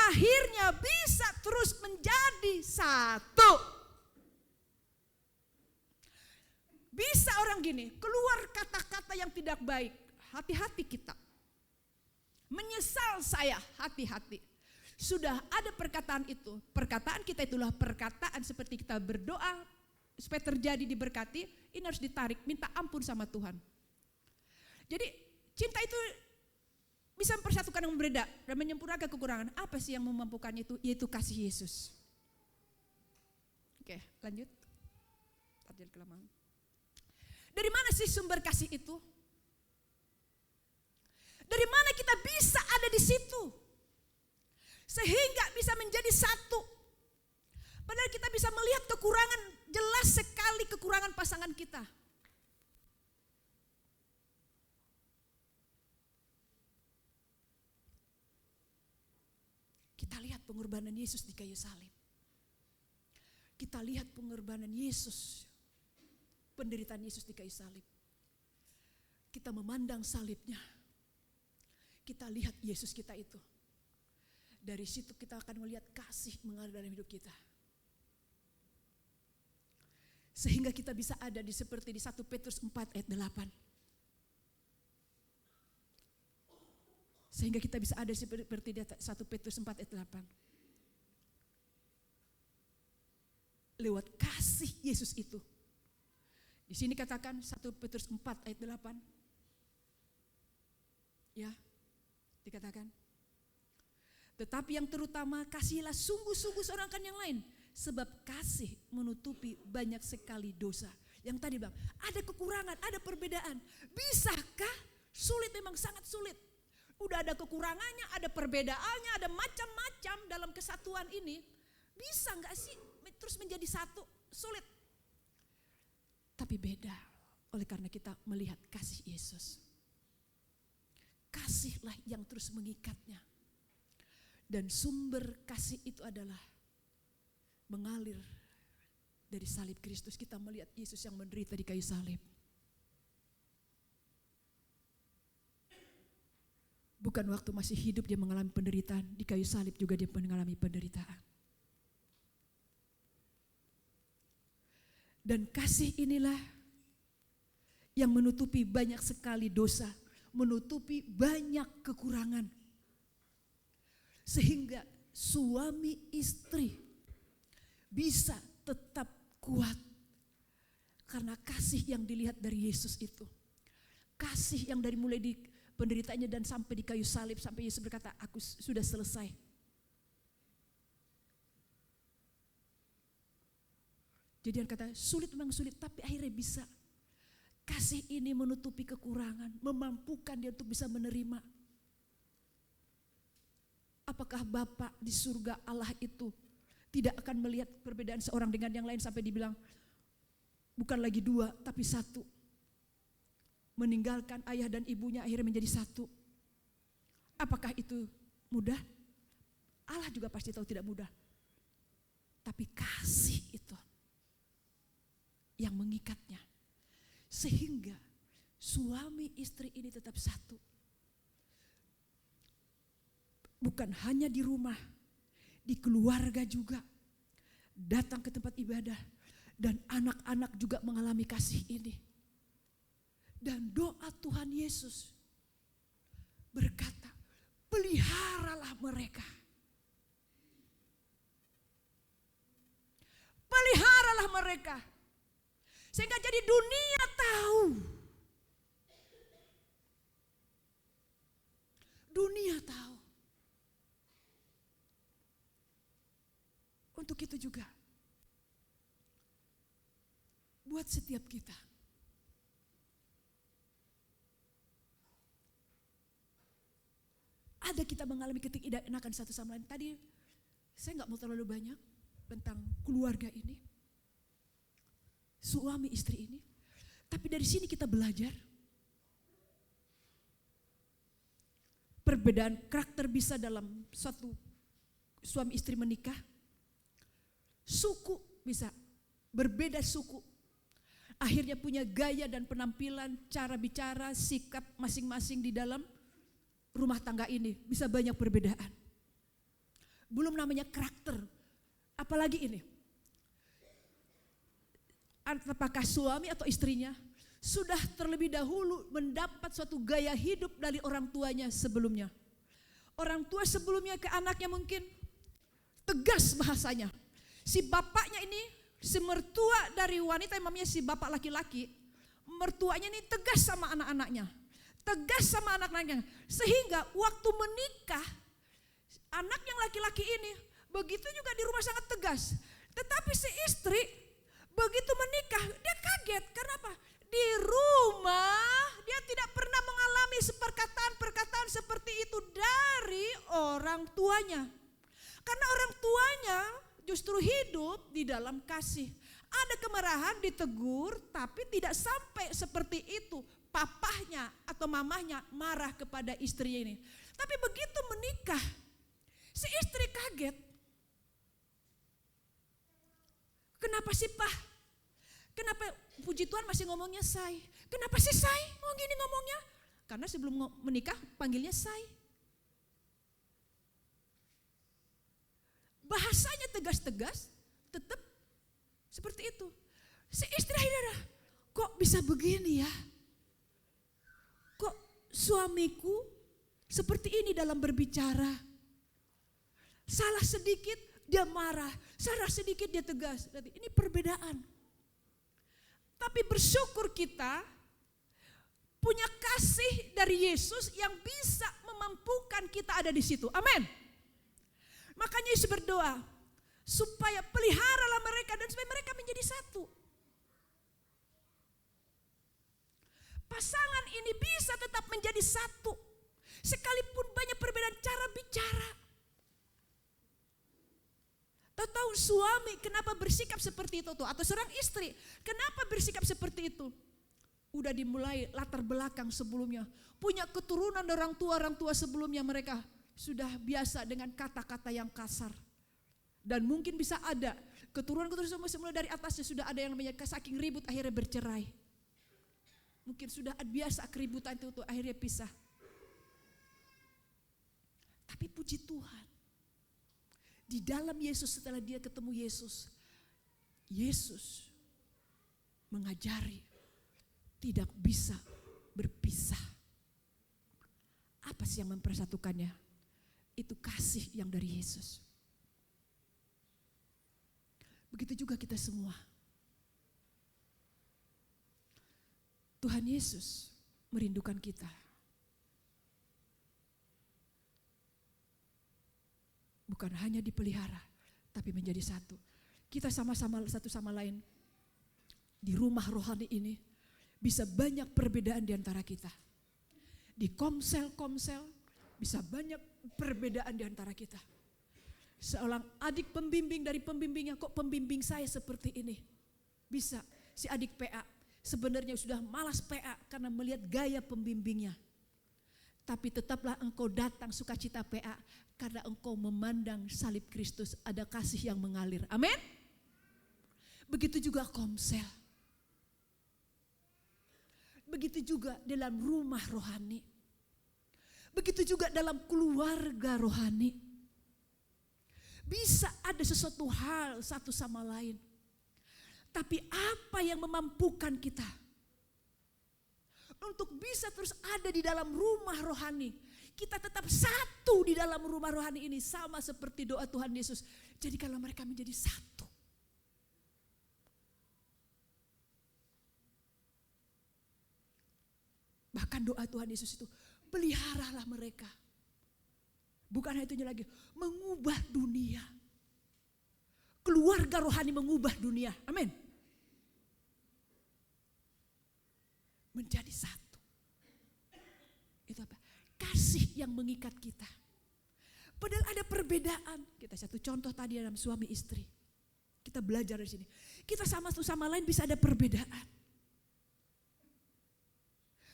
Speaker 2: Akhirnya bisa terus menjadi satu. Bisa orang gini, keluar kata-kata yang tidak baik. Hati-hati kita. Menyesal saya, hati-hati. Sudah ada perkataan itu. Perkataan kita itulah perkataan seperti kita berdoa supaya terjadi diberkati. Ini harus ditarik, minta ampun sama Tuhan. Jadi cinta itu bisa mempersatukan yang berbeda dan menyempurnakan kekurangan. Apa sih yang memampukan itu? Yaitu kasih Yesus. Oke, lanjut. Terjadi kelamaan. Dari mana sih sumber kasih itu? Dari mana kita bisa ada di situ? Sehingga bisa menjadi satu. Padahal kita bisa melihat kekurangan, jelas sekali kekurangan pasangan kita. Kita lihat pengorbanan Yesus di kayu salib. Kita lihat pengorbanan Yesus, penderitaan Yesus di kayu salib. Kita memandang salibnya. Kita lihat Yesus kita itu. Dari situ kita akan melihat kasih mengalir dalam hidup kita. Sehingga kita bisa ada seperti di 1 Petrus 4 ayat 8. Sehingga kita bisa ada seperti di 1 Petrus 4 ayat 8. Lewat kasih Yesus itu. Di sini katakan 1 Petrus 4 ayat 8. Ya, dikatakan. Tetapi yang terutama kasihilah sungguh-sungguh seorang akan yang lain. Sebab kasih menutupi banyak sekali dosa. Yang tadi bilang, ada kekurangan, ada perbedaan. Bisakah? Sulit, memang sangat sulit. Udah ada kekurangannya, ada perbedaannya, ada macam-macam dalam kesatuan ini. Bisa gak sih terus menjadi satu? Sulit. Tapi beda oleh karena kita melihat kasih Yesus. Kasihlah yang terus mengikatnya. Dan sumber kasih itu adalah mengalir dari salib Kristus. Kita melihat Yesus yang menderita di kayu salib. Bukan waktu masih hidup dia mengalami penderitaan, di kayu salib juga dia mengalami penderitaan. Dan kasih inilah yang menutupi banyak sekali dosa, menutupi banyak kekurangan. Sehingga suami istri bisa tetap kuat. Karena kasih yang dilihat dari Yesus itu. Kasih yang dari mulai di penderitaannya dan sampai di kayu salib. Sampai Yesus berkata, aku sudah selesai. Jadi dia kata sulit memang sulit, tapi akhirnya bisa. Kasih ini menutupi kekurangan, memampukan dia untuk bisa menerima. Apakah Bapa di surga Allah itu tidak akan melihat perbedaan seorang dengan yang lain sampai dibilang bukan lagi dua tapi satu. Meninggalkan ayah dan ibunya akhirnya menjadi satu. Apakah itu mudah? Allah juga pasti tahu tidak mudah. Tapi kasih itu yang mengikatnya. Sehingga suami istri ini tetap satu. Bukan hanya di rumah, di keluarga juga. Datang ke tempat ibadah. Dan anak-anak juga mengalami kasih ini. Dan doa Tuhan Yesus berkata, peliharalah mereka. Peliharalah mereka. Sehingga jadi dunia tahu. Dunia tahu. Untuk itu juga, buat setiap kita. Ada kita mengalami ketidakenakan satu sama lain. Tadi saya gak mau terlalu banyak tentang keluarga ini. Suami istri ini. Tapi dari sini kita belajar. Perbedaan karakter bisa dalam suatu suami istri menikah. Suku bisa, berbeda suku. Akhirnya punya gaya dan penampilan, cara bicara, sikap masing-masing di dalam rumah tangga ini. Bisa banyak perbedaan. Belum namanya karakter. Apalagi ini. Apakah suami atau istrinya sudah terlebih dahulu mendapat suatu gaya hidup dari orang tuanya sebelumnya. Orang tua sebelumnya ke anaknya mungkin tegas bahasanya. Si bapaknya ini, si mertua dari wanita yang namanya si bapak laki-laki, mertuanya ini tegas sama anak-anaknya. Tegas sama anak-anaknya. Sehingga waktu menikah, anak yang laki-laki ini, begitu juga di rumah sangat tegas. Tetapi si istri, begitu menikah, dia kaget. Kenapa? Di rumah, dia tidak pernah mengalami perkataan-perkataan seperti itu dari orang tuanya. Karena orang tuanya justru hidup di dalam kasih. Ada kemarahan, ditegur, tapi tidak sampai seperti itu. Papahnya atau mamahnya marah kepada istri ini. Tapi begitu menikah, si istri kaget. Kenapa sih Pak? Kenapa puji Tuhan masih ngomongnya say? Kenapa sih say? Oh gini ngomongnya? Karena sebelum menikah panggilnya say. Bahasanya tegas-tegas, tetap seperti itu. Si istri akhirnya, kok bisa begini ya? Kok suamiku seperti ini dalam berbicara? Salah sedikit dia marah, salah sedikit dia tegas. Ini perbedaan. Tapi bersyukur kita punya kasih dari Yesus yang bisa memampukan kita ada di situ. Amin. Makanya Yesus berdoa supaya peliharalah mereka dan supaya mereka menjadi satu. Pasangan ini bisa tetap menjadi satu. Sekalipun banyak perbedaan cara bicara. Tahu suami kenapa bersikap seperti itu tuh? Atau seorang istri kenapa bersikap seperti itu? Udah dimulai latar belakang sebelumnya. Punya keturunan orang tua sebelumnya mereka sudah biasa dengan kata-kata yang kasar. Dan mungkin bisa ada keturunan-keturunan semula dari atasnya sudah ada yang namanya saking ribut akhirnya bercerai. Mungkin sudah biasa keributan itu akhirnya pisah. Tapi puji Tuhan. Di dalam Yesus setelah dia ketemu Yesus. Yesus mengajari tidak bisa berpisah. Apa sih yang mempersatukannya? Itu kasih yang dari Yesus. Begitu juga kita semua. Tuhan Yesus merindukan kita. Bukan hanya dipelihara, tapi menjadi satu. Kita sama-sama satu sama lain di rumah rohani ini bisa banyak perbedaan di antara kita. Di komsel-komsel bisa banyak perbedaan di antara kita. Seorang adik pembimbing dari pembimbingnya, kok pembimbing saya seperti ini? Bisa, si adik PA sebenarnya sudah malas PA karena melihat gaya pembimbingnya. Tapi tetaplah engkau datang sukacita PA karena engkau memandang salib Kristus, ada kasih yang mengalir. Amin. Begitu juga komsel. Begitu juga dalam rumah rohani. Begitu juga dalam keluarga rohani. Bisa ada sesuatu hal satu sama lain. Tapi apa yang memampukan kita untuk bisa terus ada di dalam rumah rohani? Kita tetap satu di dalam rumah rohani ini, sama seperti doa Tuhan Yesus. Jadikanlah mereka menjadi satu. Bahkan doa Tuhan Yesus itu, peliharalah mereka. Bukan hanya itu lagi, mengubah dunia. Keluarga rohani mengubah dunia. Amin. Menjadi satu. Itu apa? Kasih yang mengikat kita. Padahal ada perbedaan. Kita satu contoh tadi dalam suami istri. Kita belajar dari sini. Kita sama lain bisa ada perbedaan.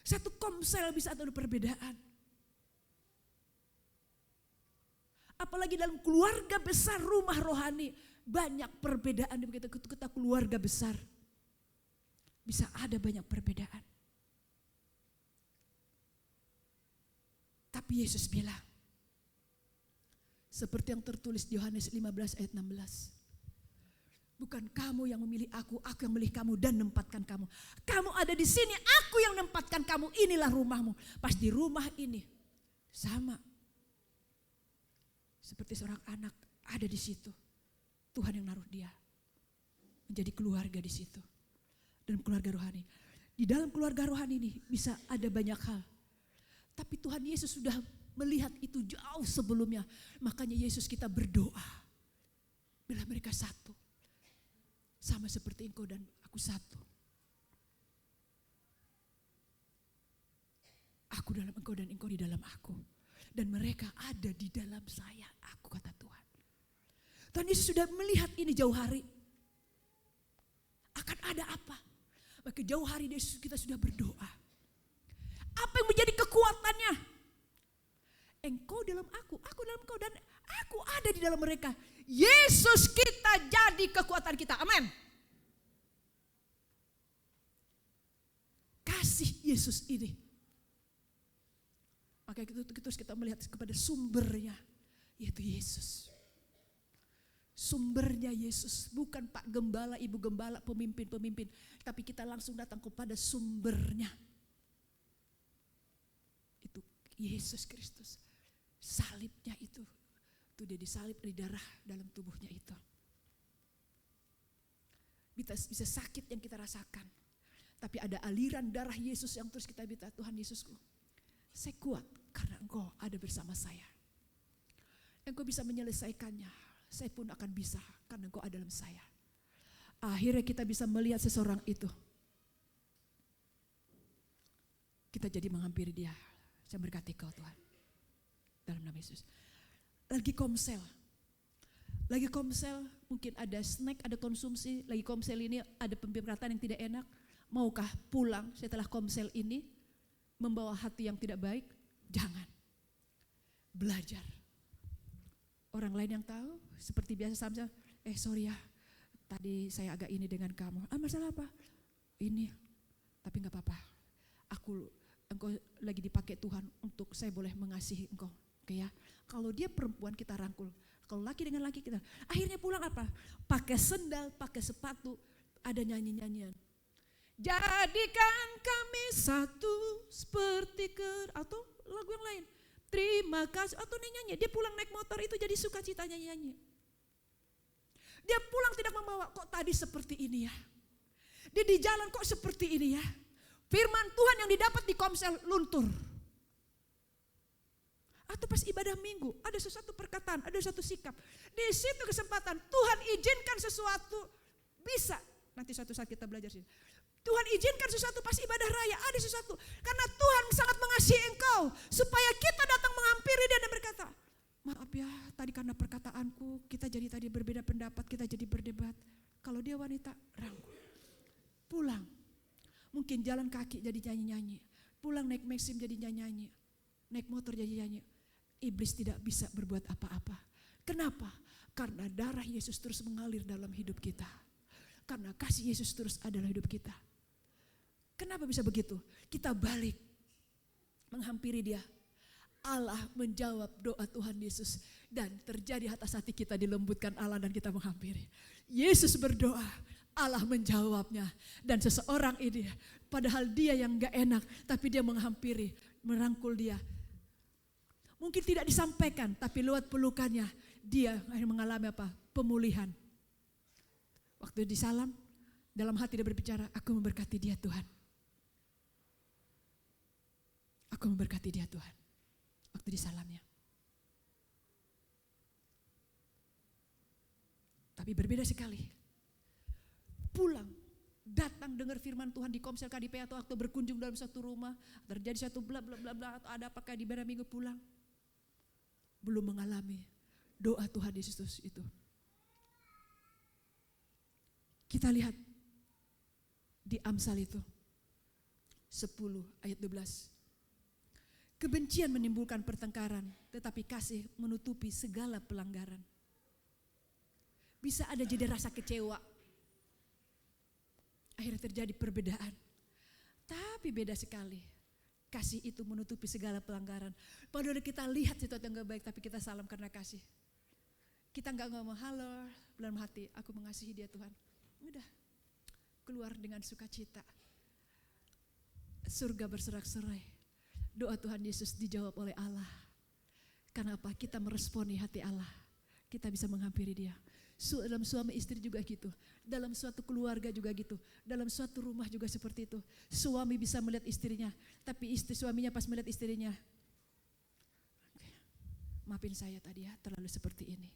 Speaker 2: Satu komsel bisa ada perbedaan. Apalagi dalam keluarga besar rumah rohani. Banyak perbedaan. Begitu kita keluarga besar. Bisa ada banyak perbedaan. Tapi Yesus bilang. Seperti yang tertulis di Yohanes 15 ayat 16. Bukan kamu yang memilih aku yang memilih kamu dan menempatkan kamu. Kamu ada di sini, aku yang menempatkan kamu, inilah rumahmu. Pas di rumah ini, sama. Seperti seorang anak ada di situ. Tuhan yang naruh dia. Menjadi keluarga di situ. Dalam keluarga rohani. Di dalam keluarga rohani ini bisa ada banyak hal. Tapi Tuhan Yesus sudah melihat itu jauh sebelumnya. Makanya Yesus kita berdoa. Bila mereka satu. Sama seperti engkau dan aku satu. Aku dalam engkau dan engkau di dalam aku. Dan mereka ada di dalam saya. Aku kata Tuhan. Tuhan Yesus sudah melihat ini jauh hari. Akan ada apa? Maka jauh hari Yesus kita sudah berdoa. Apa yang menjadi kekuatannya? Engkau dalam aku dalam engkau dan aku ada di dalam mereka. Yesus kita jadi kekuatan kita. Amin. Kasih Yesus ini. Maka kita melihat kepada sumbernya. Yaitu Yesus. Sumbernya Yesus. Bukan Pak Gembala, Ibu Gembala, pemimpin-pemimpin. Tapi kita langsung datang kepada sumbernya. Itu Yesus Kristus. Salibnya itu dia disalib di darah dalam tubuhnya itu. Bisa sakit yang kita rasakan. Tapi ada aliran darah Yesus yang terus kita minta, Tuhan Yesusku, saya kuat karena engkau ada bersama saya. Engkau bisa menyelesaikannya, saya pun akan bisa karena engkau ada dalam saya. Akhirnya kita bisa melihat seseorang itu. Kita jadi menghampiri dia. Saya berkati kau Tuhan. Dalam nama Yesus. Lagi komsel mungkin ada snack, ada konsumsi, lagi komsel ini ada pemberkatan yang tidak enak, maukah pulang setelah komsel ini membawa hati yang tidak baik? Jangan, belajar. Orang lain yang tahu, seperti biasa sama, sorry ya, tadi saya agak ini dengan kamu, masalah apa? Ini, tapi gak apa-apa, engkau lagi dipakai Tuhan untuk saya boleh mengasihi engkau. Oke ya, kalau dia perempuan kita rangkul, kalau laki dengan laki kita, akhirnya pulang apa? Pakai sendal, pakai sepatu, ada nyanyi-nyanyian. Jadikan kami satu seperti atau lagu yang lain. terima kasih. Atau nyanyi, dia pulang naik motor itu jadi sukacita nyanyi. Dia pulang tidak membawa, kok tadi seperti ini ya. Dia di jalan kok seperti ini ya. Firman Tuhan yang didapat di Komsel luntur. Atau pas ibadah minggu, ada sesuatu perkataan, ada sesuatu sikap. Di situ kesempatan, Tuhan izinkan sesuatu, bisa. Nanti suatu saat kita belajar sini. Tuhan izinkan sesuatu pas ibadah raya, ada sesuatu. Karena Tuhan sangat mengasihi engkau. Supaya kita datang menghampiri dia dan berkata, maaf ya, tadi karena perkataanku, kita jadi tadi berbeda pendapat, kita jadi berdebat. Kalau dia wanita, rangkul. Pulang. Mungkin jalan kaki jadi nyanyi-nyanyi. Pulang naik Maxim jadi nyanyi-nyanyi. Naik motor jadi nyanyi. Iblis tidak bisa berbuat apa-apa. Kenapa? Karena darah Yesus terus mengalir dalam hidup kita. Karena kasih Yesus terus ada dalam hidup kita. Kenapa bisa begitu? Kita balik menghampiri dia. Allah menjawab doa Tuhan Yesus. Dan terjadi atas hati kita dilembutkan Allah dan kita menghampiri. Yesus berdoa, Allah menjawabnya. Dan seseorang ini, padahal dia yang gak enak, tapi dia menghampiri, merangkul dia. Mungkin tidak disampaikan, tapi lewat pelukannya, dia mengalami apa? Pemulihan. Waktu disalam, dalam hati dia berbicara, aku memberkati dia Tuhan. Aku memberkati dia Tuhan. Waktu disalamnya. Tapi berbeda sekali. Pulang, datang dengar firman Tuhan di Komsel KDP atau waktu berkunjung dalam satu rumah, terjadi satu bla bla bla bla atau ada apakah di ibadah minggu pulang. Belum mengalami doa Tuhan Yesus itu. Kita lihat di Amsal itu 10 ayat 12. Kebencian menimbulkan pertengkaran, tetapi kasih menutupi segala pelanggaran. Bisa ada jadi rasa kecewa. Akhirnya terjadi perbedaan. Tapi beda sekali. Kasih itu menutupi segala pelanggaran. Padahal kita lihat sesuatu yang gak baik, tapi kita salam karena kasih. Kita gak ngomong halo dalam hati, aku mengasihi dia Tuhan. Udah, keluar dengan sukacita. Surga berserak-serai. Doa Tuhan Yesus dijawab oleh Allah. Karena apa? Kita meresponi hati Allah. Kita bisa menghampiri dia. Dalam suami istri juga gitu. Dalam suatu keluarga juga gitu. Dalam suatu rumah juga seperti itu. Suami bisa melihat istrinya. Tapi suaminya pas melihat istrinya. Maafin saya tadi ya, terlalu seperti ini.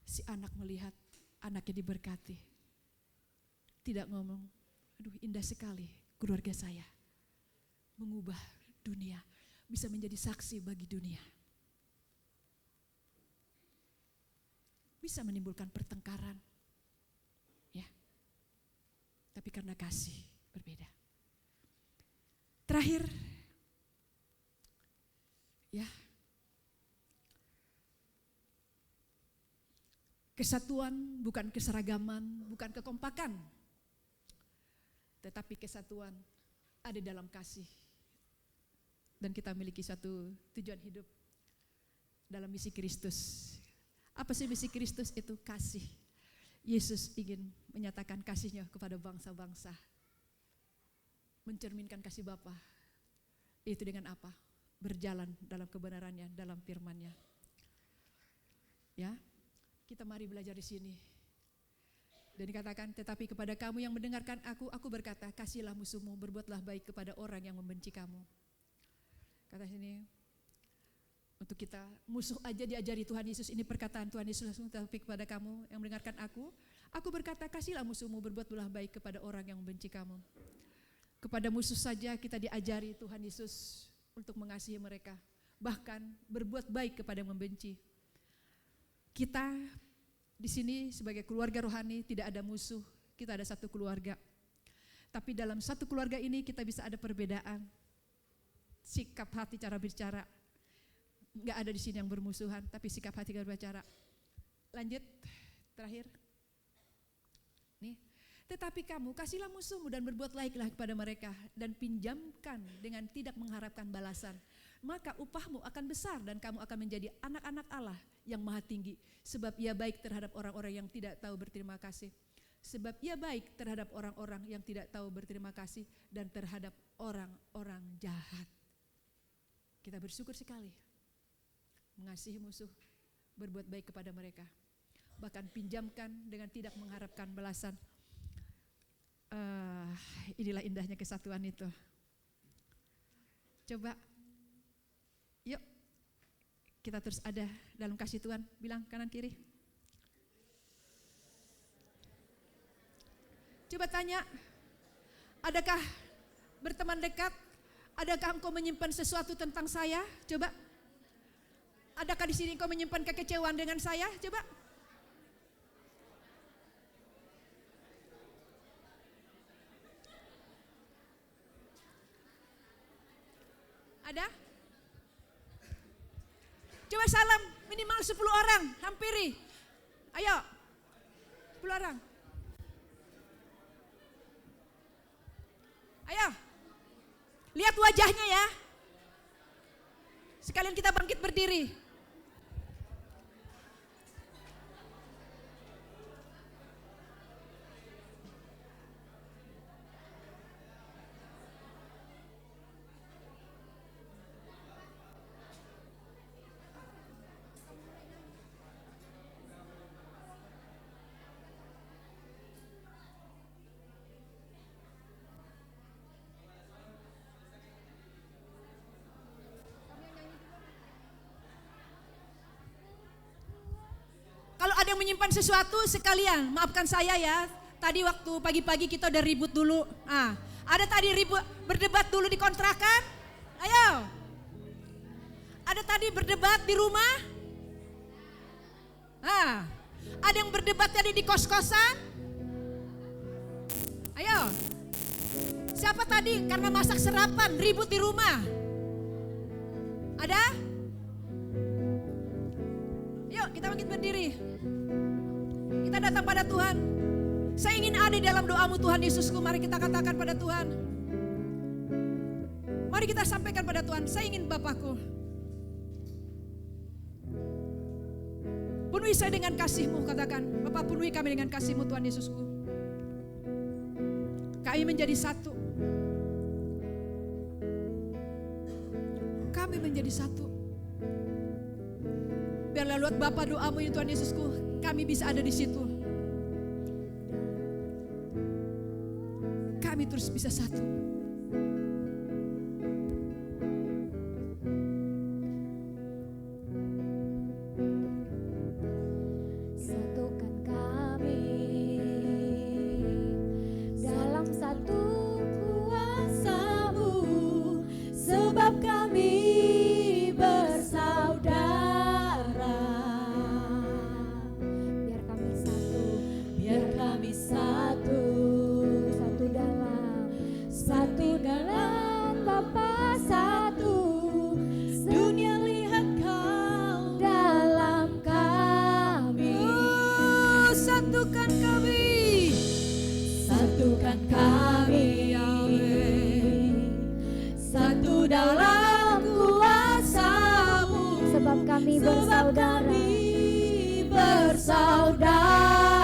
Speaker 2: Si anak melihat anaknya diberkati. Tidak ngomong, aduh indah sekali keluarga saya. Mengubah dunia. Bisa menjadi saksi bagi dunia. Bisa menimbulkan pertengkaran. Ya. Tapi karena kasih berbeda. Terakhir. Ya. Kesatuan bukan keseragaman, bukan kekompakan. Tetapi kesatuan ada dalam kasih. Dan kita memiliki satu tujuan hidup dalam misi Kristus. Apa sih misi Kristus itu? Kasih. Yesus ingin menyatakan kasihnya kepada bangsa-bangsa. Mencerminkan kasih Bapa. Itu dengan apa? Berjalan dalam kebenarannya, dalam firman-Nya. Ya, kita mari belajar di sini. Dan dikatakan, tetapi kepada kamu yang mendengarkan aku berkata, kasihilah musuhmu, berbuatlah baik kepada orang yang membenci kamu. Kata sini, untuk kita musuh aja diajari Tuhan Yesus, ini perkataan Tuhan Yesus langsung, tapi kepada kamu yang mendengarkan aku berkata kasihlah musuhmu, berbuatlah baik kepada orang yang membenci kamu. Kepada musuh saja kita diajari Tuhan Yesus untuk mengasihi mereka, bahkan berbuat baik kepada yang membenci. Kita di sini sebagai keluarga rohani tidak ada musuh, kita ada satu keluarga. Tapi dalam satu keluarga ini kita bisa ada perbedaan, sikap hati, cara bicara. Enggak ada di sini yang bermusuhan, tapi sikap hati kita berbicara. Lanjut, terakhir. Nih, tetapi kamu kasihlah musuhmu dan berbuat baiklah kepada mereka dan pinjamkan dengan tidak mengharapkan balasan. Maka upahmu akan besar dan kamu akan menjadi anak-anak Allah yang maha tinggi. Sebab ia baik terhadap orang-orang yang tidak tahu berterima kasih. Sebab ia baik terhadap orang-orang yang tidak tahu berterima kasih dan terhadap orang-orang jahat. Kita bersyukur sekali. Mengasihi musuh, berbuat baik kepada mereka. Bahkan pinjamkan dengan tidak mengharapkan balasan. Inilah indahnya kesatuan itu. Coba, yuk kita terus ada dalam kasih Tuhan. Bilang kanan kiri. Coba tanya, adakah berteman dekat? Adakah engkau menyimpan sesuatu tentang saya? Coba. Adakah di sini engkau menyimpan kekecewaan dengan saya? Coba. Ada? Coba salam minimal 10 orang, hampiri. Ayo. 10 orang. Ayo. Lihat wajahnya ya. Sekalian kita bangkit berdiri. Kalau ada yang menyimpan sesuatu sekalian, maafkan saya ya. Tadi waktu pagi-pagi kita udah ribut dulu. Ada tadi ribut berdebat dulu di kontrakan? Ayo. Ada tadi berdebat di rumah? Ada yang berdebat tadi di kos-kosan? Ayo. Siapa tadi karena masak sarapan ribut di rumah? Ada? Yuk kita bangkit berdiri. Kita datang pada Tuhan. Saya ingin ada di dalam doamu Tuhan Yesusku. Mari kita katakan pada Tuhan. Mari kita sampaikan pada Tuhan. Saya ingin Bapakku. Penuhi saya dengan kasih-Mu. Katakan, Bapak penuhi kami dengan kasih-Mu Tuhan Yesusku. Kami menjadi satu. Kami menjadi satu. Biarlah lewat Bapa doamu ya Tuhan Yesusku, kami bisa ada di situ. Kami terus bisa satu.
Speaker 1: Satukan kami dalam satu kuasa-Mu, sebab kami bersaudara. Satu dalam Bapa satu, dunia lihat Kau dalam kami.
Speaker 2: Satukan kami,
Speaker 1: satukan kami, satu dalam kuasa-Mu, sebab kami bersaudara.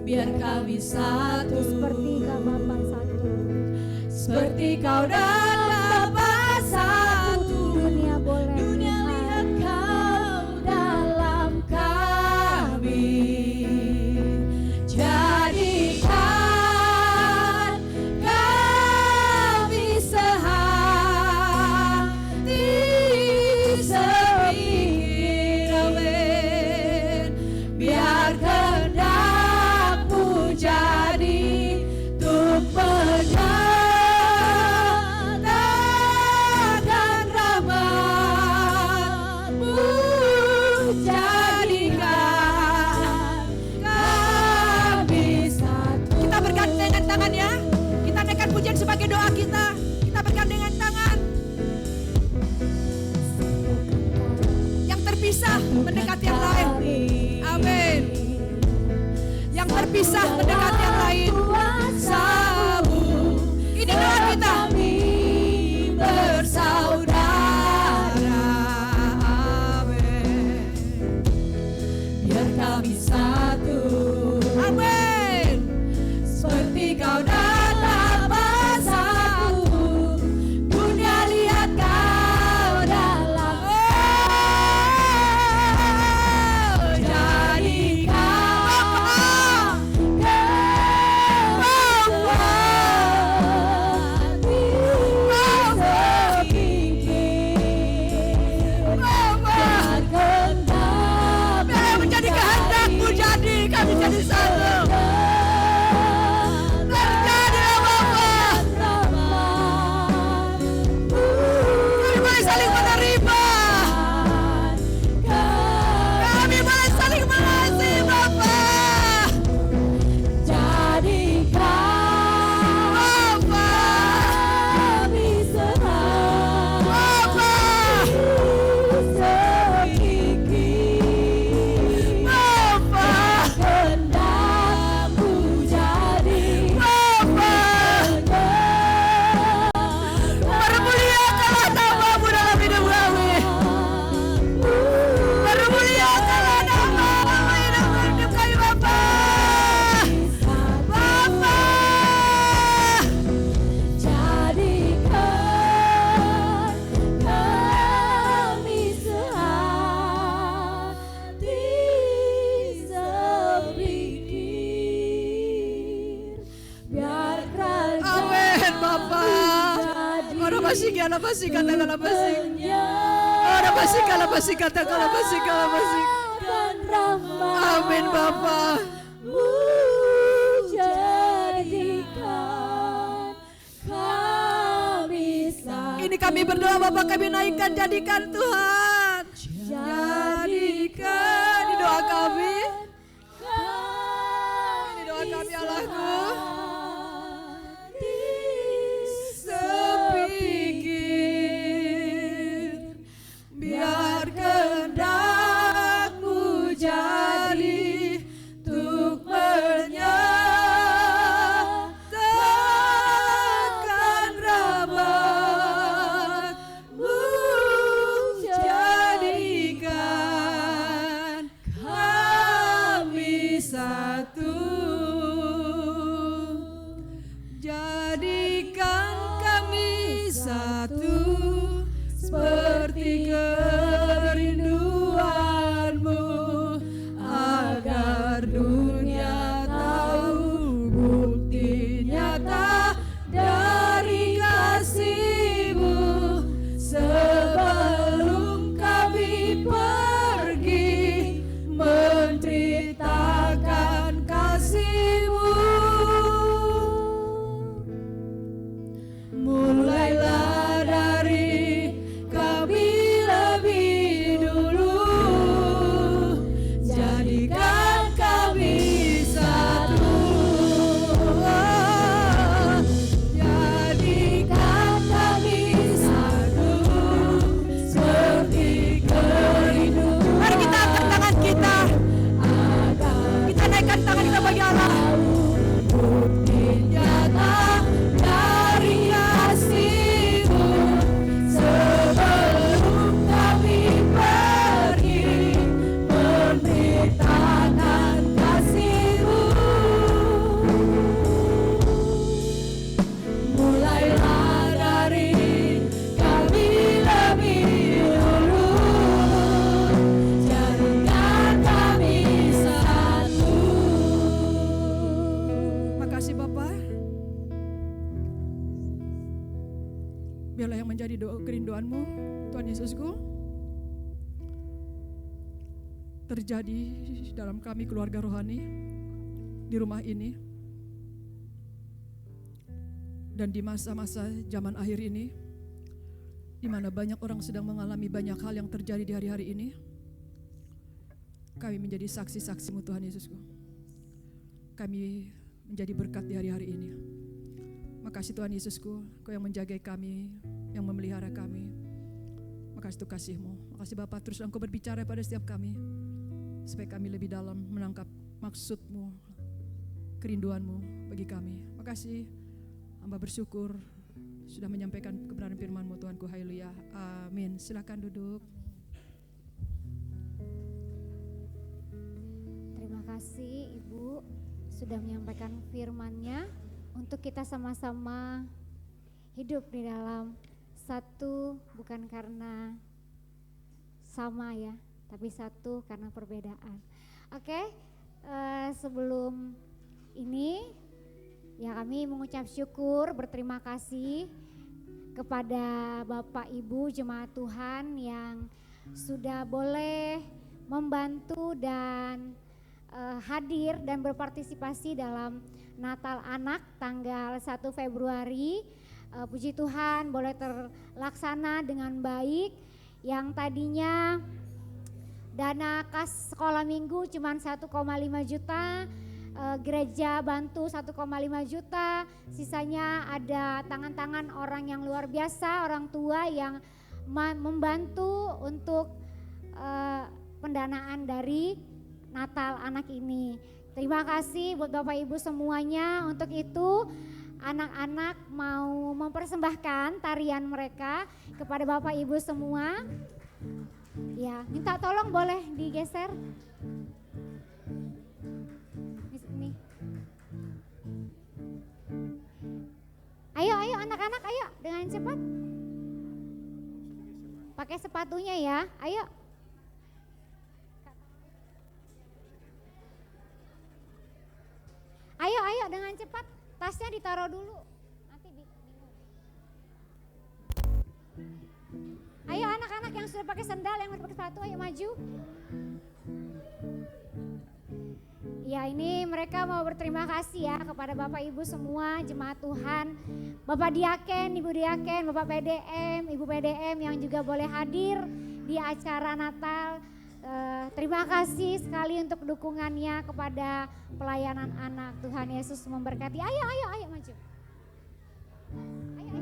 Speaker 1: Biar kami satu, seperti Kau Bapa satu, seperti Kau dan Bapa satu. Dunia boleh, dunia lihat Kau dalam kami. Jadikan kami sehati, sepikir, biar jadi dan rahmat-Mu, jadikan kami satu. Kita bergandengan tangan ya. Kita naikkan pujian sebagai doa kita. Kita bergandengan tangan. Yang terpisah mendekati yang lain. Amin. Yang terpisah mendekati yang lain. Sabu, ini doa kita. Bersaudara, amin. Biar kami satu, amin. Seperti Kau dan Bapa satu,
Speaker 2: kalabasi kata kalabasi. Ora basi kalabasi kata kalabasi kalabasi. Amin Bapa. Ini kami berdoa Bapak, kami naikkan, jadikan Tuhan. Jadikan, ini doa kami. Ini doa kami Allahku. Sepikir biar kehendak-Mu jadi untuk menyatakan rahmat-Mu, jadikan kami satu, jadikan kami satu seperti kerinduan-Mu, agar dunia tahu bukti nyata dari kasih-Mu. Sebelum kami pergi menceritakan kasih-Mu, mulailah dari kami lebih dulu, jadikan kami satu, jadikan kami satu seperti kerinduan. Mari kita angkat tangan kita, kita naikkan tangan kita bagi Allah. Bukti nyata dari kasih-Mu, sebelum kami pergi memberitakan kasih-Mu, mulailah dari kami lebih dulu, jadikan kami satu. Makasih Bapak. Biarlah yang menjadi doa kerinduan-Mu, Tuhan Yesusku, terjadi dalam kami keluarga rohani di rumah ini dan di masa-masa zaman akhir ini, di mana banyak orang sedang mengalami banyak hal yang terjadi di hari-hari ini. Kami menjadi saksi-saksi-Mu Tuhan Yesusku. Kami menjadi berkat di hari-hari ini. Makasih Tuhan Yesusku, Kau yang menjaga kami, yang memelihara kami. Makasih untuk kasih-Mu. Makasih Bapa, terus Engkau berbicara pada setiap kami, supaya kami lebih dalam menangkap maksud-Mu, kerinduan-Mu bagi kami. Makasih, hamba bersyukur sudah menyampaikan kebenaran firman-Mu Tuhanku. Haleluya, amin. Silakan duduk.
Speaker 1: Terima kasih Ibu sudah menyampaikan firman-Nya untuk kita sama-sama hidup di dalam satu, bukan karena sama ya, tapi satu karena perbedaan. Oke, sebelum ini ya kami mengucap syukur, berterima kasih kepada Bapak Ibu jemaat Tuhan yang sudah boleh membantu dan hadir dan berpartisipasi dalam Natal Anak tanggal 1 Februari. Puji Tuhan boleh terlaksana dengan baik. Yang tadinya dana kas sekolah minggu cuma 1,5 juta, gereja bantu 1,5 juta, sisanya ada tangan-tangan orang yang luar biasa, orang tua yang membantu untuk pendanaan dari Natal Anak ini. Terima kasih buat Bapak Ibu semuanya. Untuk itu anak-anak mau mempersembahkan tarian mereka kepada Bapak Ibu semua. Ya, minta tolong boleh digeser. Ini. Ayo anak-anak, ayo dengan cepat. Pakai sepatunya ya, ayo. Ayo dengan cepat, tasnya ditaruh dulu. Nanti bingung. Ayo anak-anak yang sudah pakai sandal, yang pakai sepatu, ayo maju. Ya ini mereka mau berterima kasih ya kepada Bapak Ibu semua jemaat Tuhan, Bapak Diaken, Ibu Diaken, Bapak PDM, Ibu PDM yang juga boleh hadir di acara Natal. Terima kasih sekali untuk dukungannya kepada pelayanan anak. Tuhan Yesus memberkati. Ayo maju. Ayo.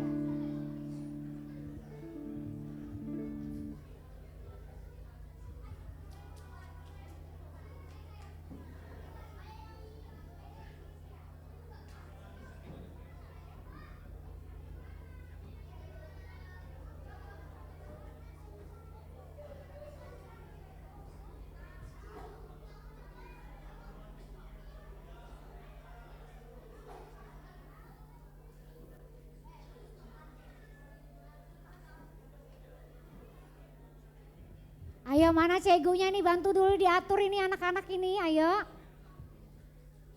Speaker 1: Ayo mana cegunya nih, bantu dulu diatur ini anak-anak ini, ayo.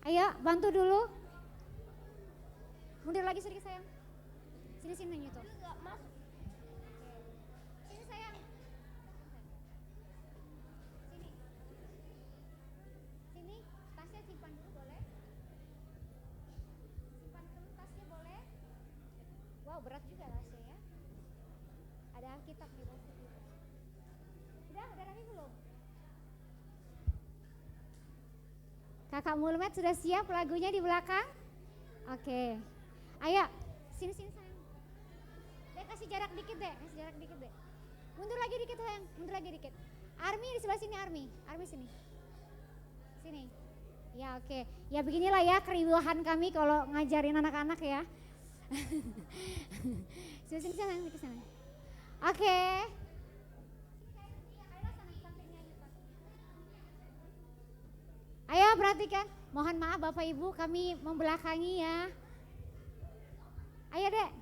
Speaker 1: Ayo bantu dulu. Mundur lagi sedikit sayang. Sini gitu. Sini sayang. Sini, tasnya simpan dulu boleh? Simpan dulu tasnya boleh? Wow berat juga tasnya ya. Ada Alkitab nih. Udah rapi belum? Kakak Mulmet sudah siap lagunya di belakang? Oke. Ayo, sini sayang. Kasih jarak dikit deh. Mundur lagi dikit sayang, mundur lagi dikit. Army di sebelah sini, Army sini. Sini. Ya oke. Ya beginilah ya keriuhan kami kalau ngajarin anak-anak ya. Sini sayang, ke sana. Oke. Ayo perhatikan, mohon maaf Bapak Ibu kami membelakangi ya. Ayo Dek.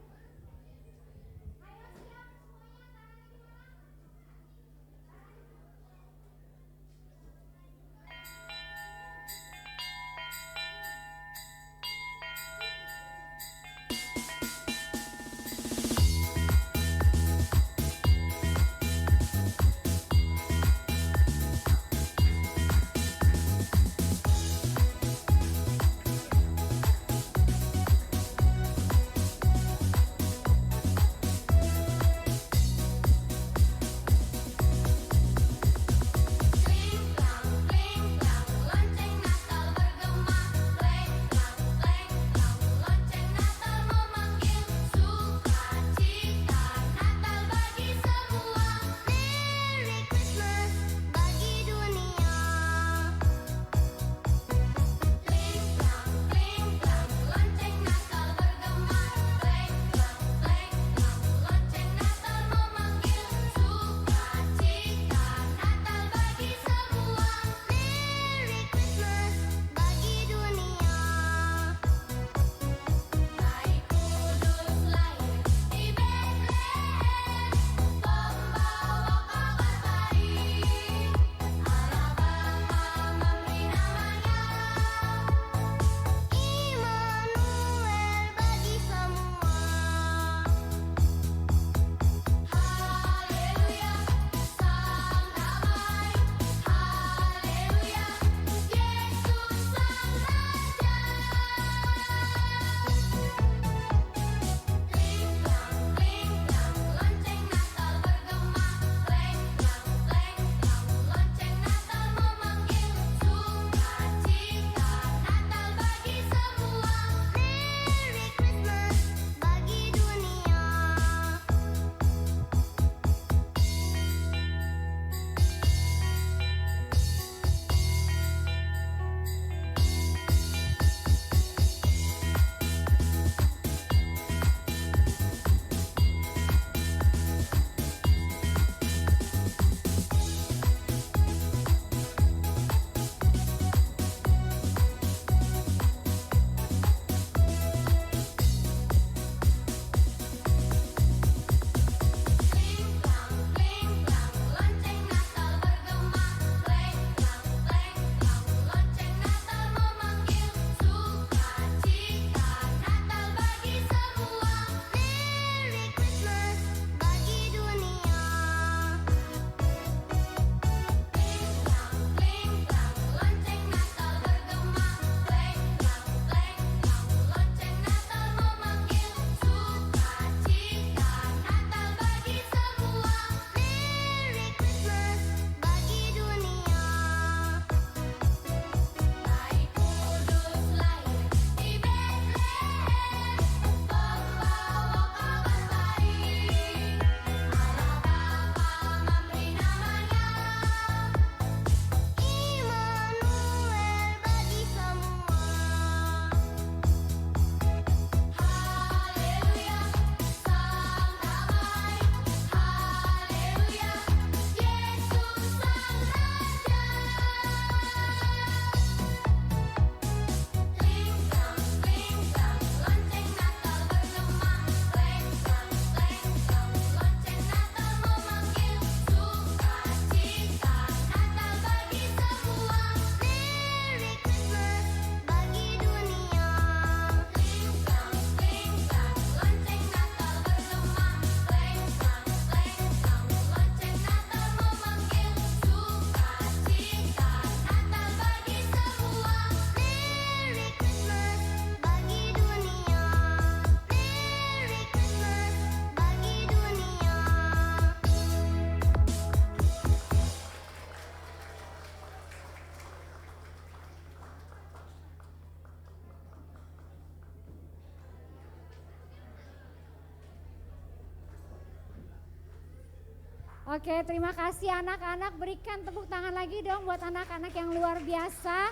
Speaker 1: Oke, terima kasih anak-anak. Berikan tepuk tangan lagi dong buat anak-anak yang luar biasa.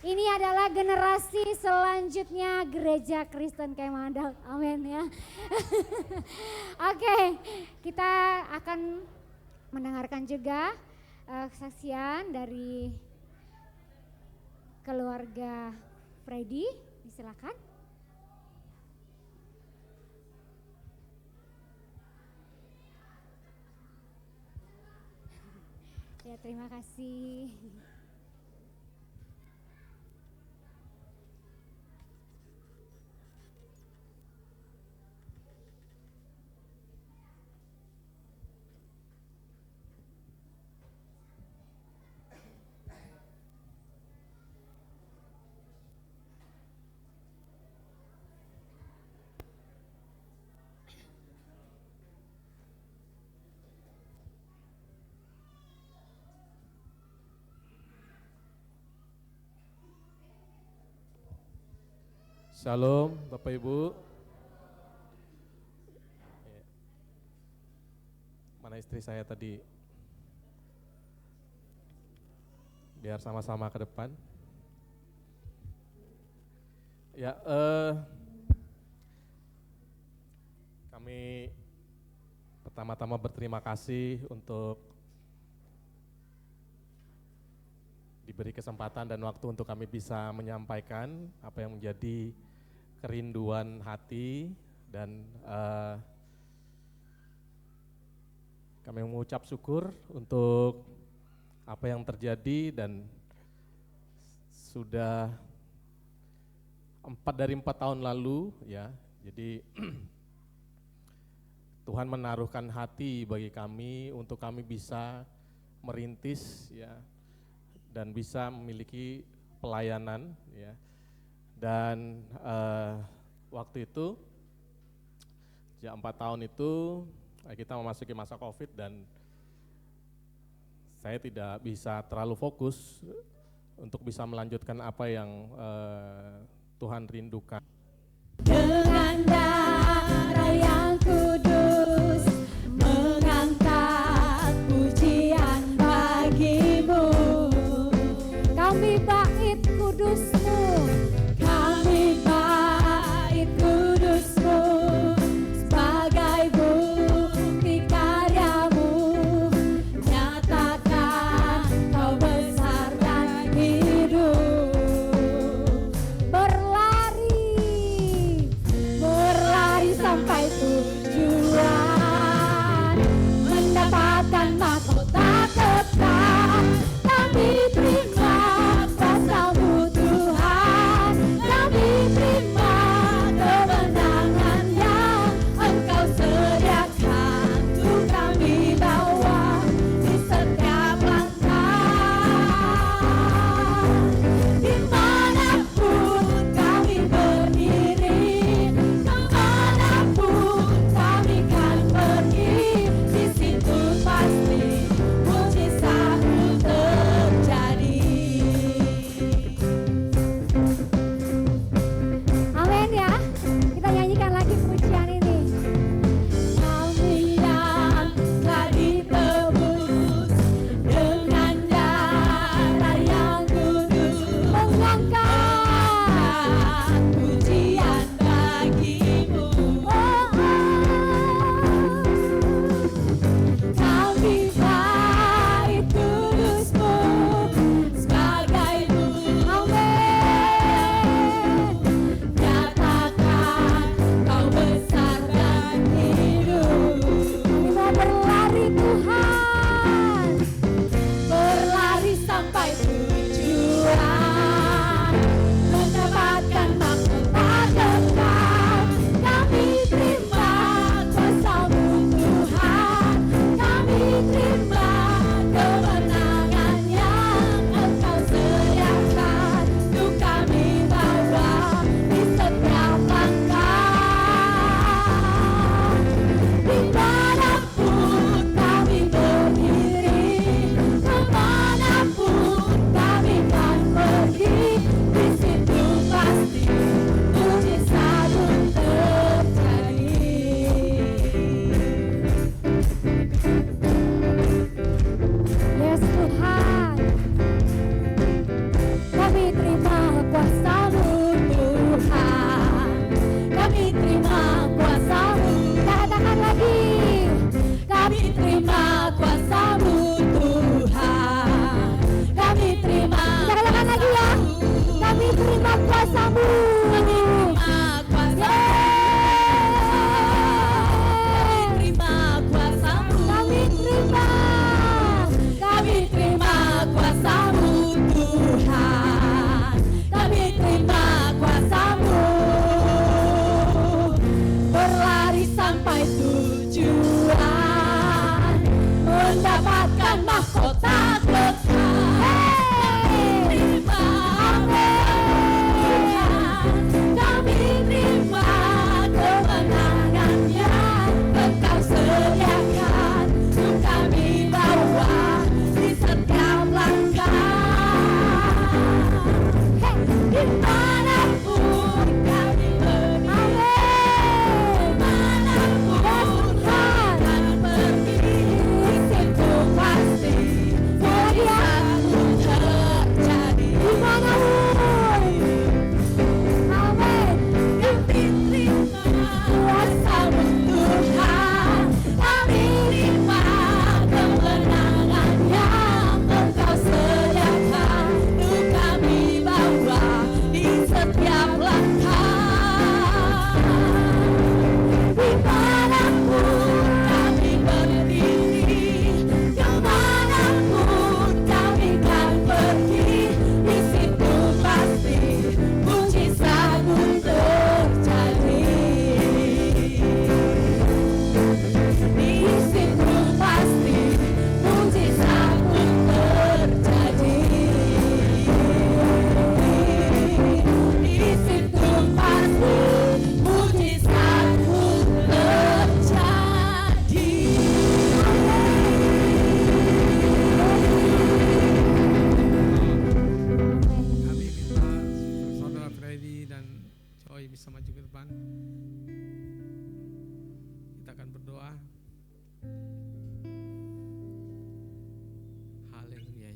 Speaker 1: Ini adalah generasi selanjutnya Gereja Kristen Kemandal. Amin ya. Oke, kita akan mendengarkan juga kesaksian dari keluarga Freddy. Silakan. Ya, terima kasih.
Speaker 3: Shalom Bapak Ibu. Mana istri saya tadi? Biar sama-sama ke depan. Ya, kami pertama-tama berterima kasih untuk diberi kesempatan dan waktu untuk kami bisa menyampaikan apa yang menjadi kerinduan hati dan kami mengucap syukur untuk apa yang terjadi dan sudah 4 tahun lalu ya, jadi Tuhan menaruhkan hati bagi kami untuk kami bisa merintis ya dan bisa memiliki pelayanan ya. Dan waktu itu sejak 4 tahun itu kita memasuki masa COVID dan saya tidak bisa terlalu fokus untuk bisa melanjutkan apa yang Tuhan rindukan.
Speaker 1: Dengan darah yang kudus mengangkat pujian bagimu, kami bait kudus-Mu, kami bait kudus-Mu sebagai bukti karya-Mu, nyatakan Kau besar dan hidup. Berlari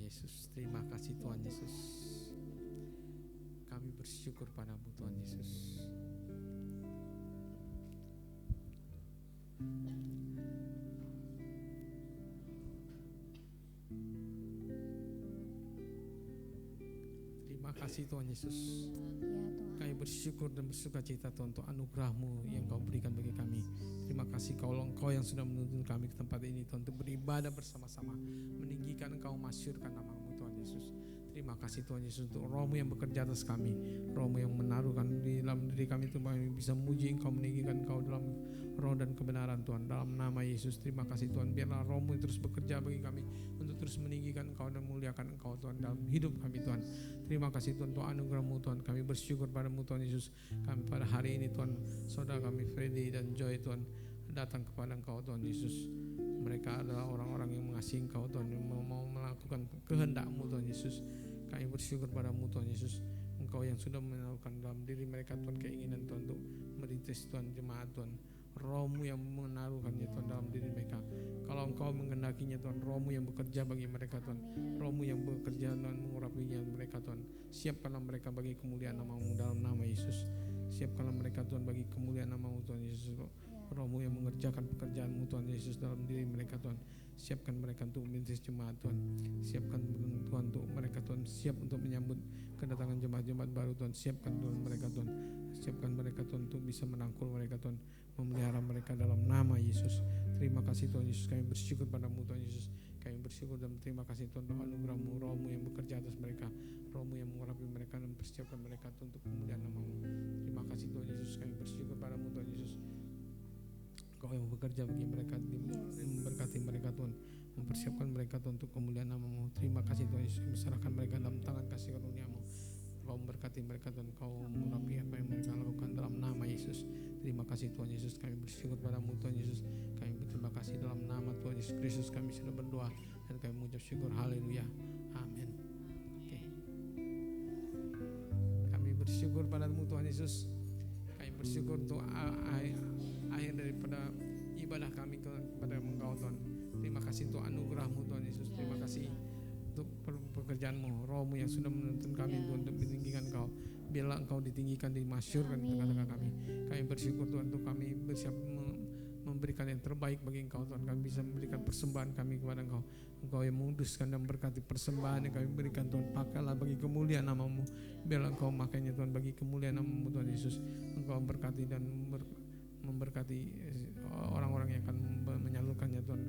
Speaker 4: Yesus. Terima kasih Tuhan Yesus. Kami bersyukur padamu Tuhan Yesus. Terima kasih Tuhan Yesus.
Speaker 1: Ya Tuhan.
Speaker 4: Kami bersyukur dan bersuka cita Tuhan untuk anugerah-Mu yang Kau berikan bagi kami. Terima kasih Engkau yang sudah menuntun kami ke tempat ini Tuhan, untuk beribadah bersama-sama, meninggikan Engkau, masyurkan nama-Mu Tuhan Yesus. Terima kasih Tuhan Yesus untuk Roh-Mu yang bekerja atas kami, Roh-Mu yang menaruhkan di dalam diri kami Tuhan, kami bisa memuji Engkau, meninggikan Engkau dalam roh dan kebenaran Tuhan, dalam nama Yesus. Terima kasih Tuhan, biarlah Roh-Mu terus bekerja bagi kami untuk terus meninggikan Engkau dan memuliakan Engkau Tuhan dalam hidup kami Tuhan. Terima kasih Tuhan untuk anugerah-Mu Tuhan, kami bersyukur padamu Tuhan Yesus. Kami pada hari ini Tuhan, saudara kami Freddy dan Joy Tuhan datang kepada Engkau Tuhan Yesus. Mereka adalah orang-orang yang mengasihi Engkau Tuhan, yang mau melakukan kehendak-Mu Tuhan Yesus. Kami bersyukur padamu Tuhan Yesus, Engkau yang sudah menaruhkan dalam diri mereka Tuhan keinginan Tuhan untuk merintis Tuhan jemaat Tuhan. Roh-Mu yang menaruhkannya Tuhan dalam diri mereka. Kalau Engkau menghendakinya Tuhan, Roh-Mu yang bekerja bagi mereka Tuhan, Roh-Mu yang bekerja dan mengurapinya mereka Tuhan. Siapkanlah mereka bagi kemuliaan nama-Mu dalam nama Yesus. Siapkanlah mereka Tuhan bagi kemuliaan nama-Mu Tuhan Yesus. Roh-Mu yang mengerjakan pekerjaan-Mu Tuhan Yesus dalam diri mereka Tuhan. Siapkan mereka untuk merintis jemaat Tuhan. Siapkan Tuhan untuk mereka Tuhan, siap untuk menyambut kedatangan jemaat-jemaat baru Tuhan. Siapkan Tuhan mereka Tuhan. Siapkan mereka Tuhan untuk bisa merangkul mereka Tuhan, memelihara mereka dalam nama Yesus. Terima kasih Tuhan Yesus, kami bersyukur padamu Tuhan Yesus. Kami bersyukur dan terima kasih Tuhan untuk anugerah-Mu, Roh-Mu yang bekerja atas mereka, Roh-Mu yang mengurapi mereka dan persiapkan mereka Tuhan untuk kemuliaan nama-Mu. Terima kasih Tuhan Yesus, kami bersyukur padamu Tuhan Yesus. Kau yang bekerja bagi mereka, memberkati mereka Tuhan, mempersiapkan mereka Tuhan untuk kemuliaan nama-Mu. Terima kasih Tuhan Yesus, kami serahkan mereka dalam tangan kasih karunia-Mu. Kau memberkati mereka Tuhan, Kau mengurapi apa yang mereka lakukan dalam nama Yesus. Terima kasih Tuhan Yesus, kami bersyukur padamu Tuhan Yesus. Kami berterima kasih dalam nama Tuhan Yesus Kristus kami sudah berdoa dan kami mengucap syukur. Haleluya, amin. Oke. Kami bersyukur padamu Tuhan Yesus. Kami bersyukur untuk akhir daripada ibadah kami kepada Engkau Tuhan. Terima kasih untuk anugerah-Mu Tuhan Yesus. Terima kasih untuk pekerjaan-Mu, Roh-Mu yang sudah menuntun kami Tuhan untuk meninggikan Engkau. Biarlah Engkau ditinggikan, dimasyurkan di tengah-tengah kami. Kami bersyukur Tuhan untuk kami bersiap memberikan yang terbaik bagi Engkau Tuhan. Kami bisa memberikan persembahan kami kepada Engkau. Engkau yang menguduskan dan berkati persembahan yang kami berikan Tuhan. Pakailah bagi kemuliaan nama-Mu. Biarlah Engkau makainya Tuhan bagi kemuliaan nama-Mu Tuhan Yesus. Engkau berkati dan memberkati orang-orang yang akan menyalurkannya Tuhan,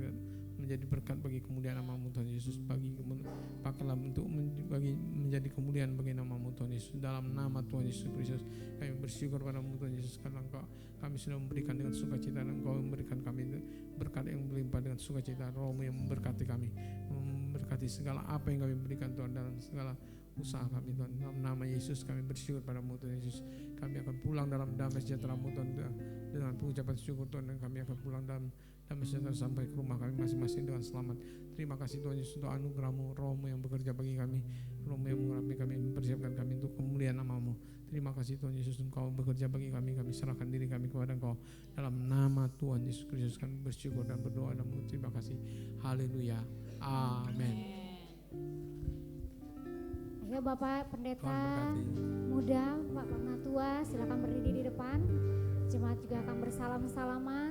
Speaker 4: menjadi berkat bagi kemuliaan nama-Mu Tuhan Yesus. Pakailah untuk bagi menjadi kemuliaan bagi nama-Mu Tuhan Yesus. Dalam nama Tuhan Yesus Kristus kami bersyukur padamu Tuhan Yesus, karena kami sudah memberikan dengan sukacita dan Engkau memberikan kami berkat yang berlimpah dengan sukacita. Roh-Mu yang memberkati kami, memberkati segala apa yang kami berikan Tuhan dalam segala usaha kami Tuhan. Dalam nama Yesus kami bersyukur padamu Tuhan Yesus. Kami akan pulang dalam damai sejahtera-Mu Tuhan, dengan pengucapan syukur Tuhan, dan kami akan pulang dalam damai sejahtera sampai ke rumah kami masing-masing dengan selamat. Terima kasih Tuhan Yesus untuk anugerah-Mu, Roh-Mu yang bekerja bagi kami, Roh-Mu yang mengurapi kami, mempersiapkan kami untuk kemuliaan nama-Mu. Terima kasih Tuhan Yesus, Engkau bekerja bagi kami, kami serahkan diri kami kepada Engkau. Dalam nama Tuhan Yesus Kristus kami bersyukur dan berdoa dan terima kasih. Haleluya, amin.
Speaker 1: Ayo Bapak Pendeta
Speaker 4: Tuhan berkati.
Speaker 1: muda, Pak Natua, silakan berdiri di depan. Jemaat juga akan bersalam-salaman.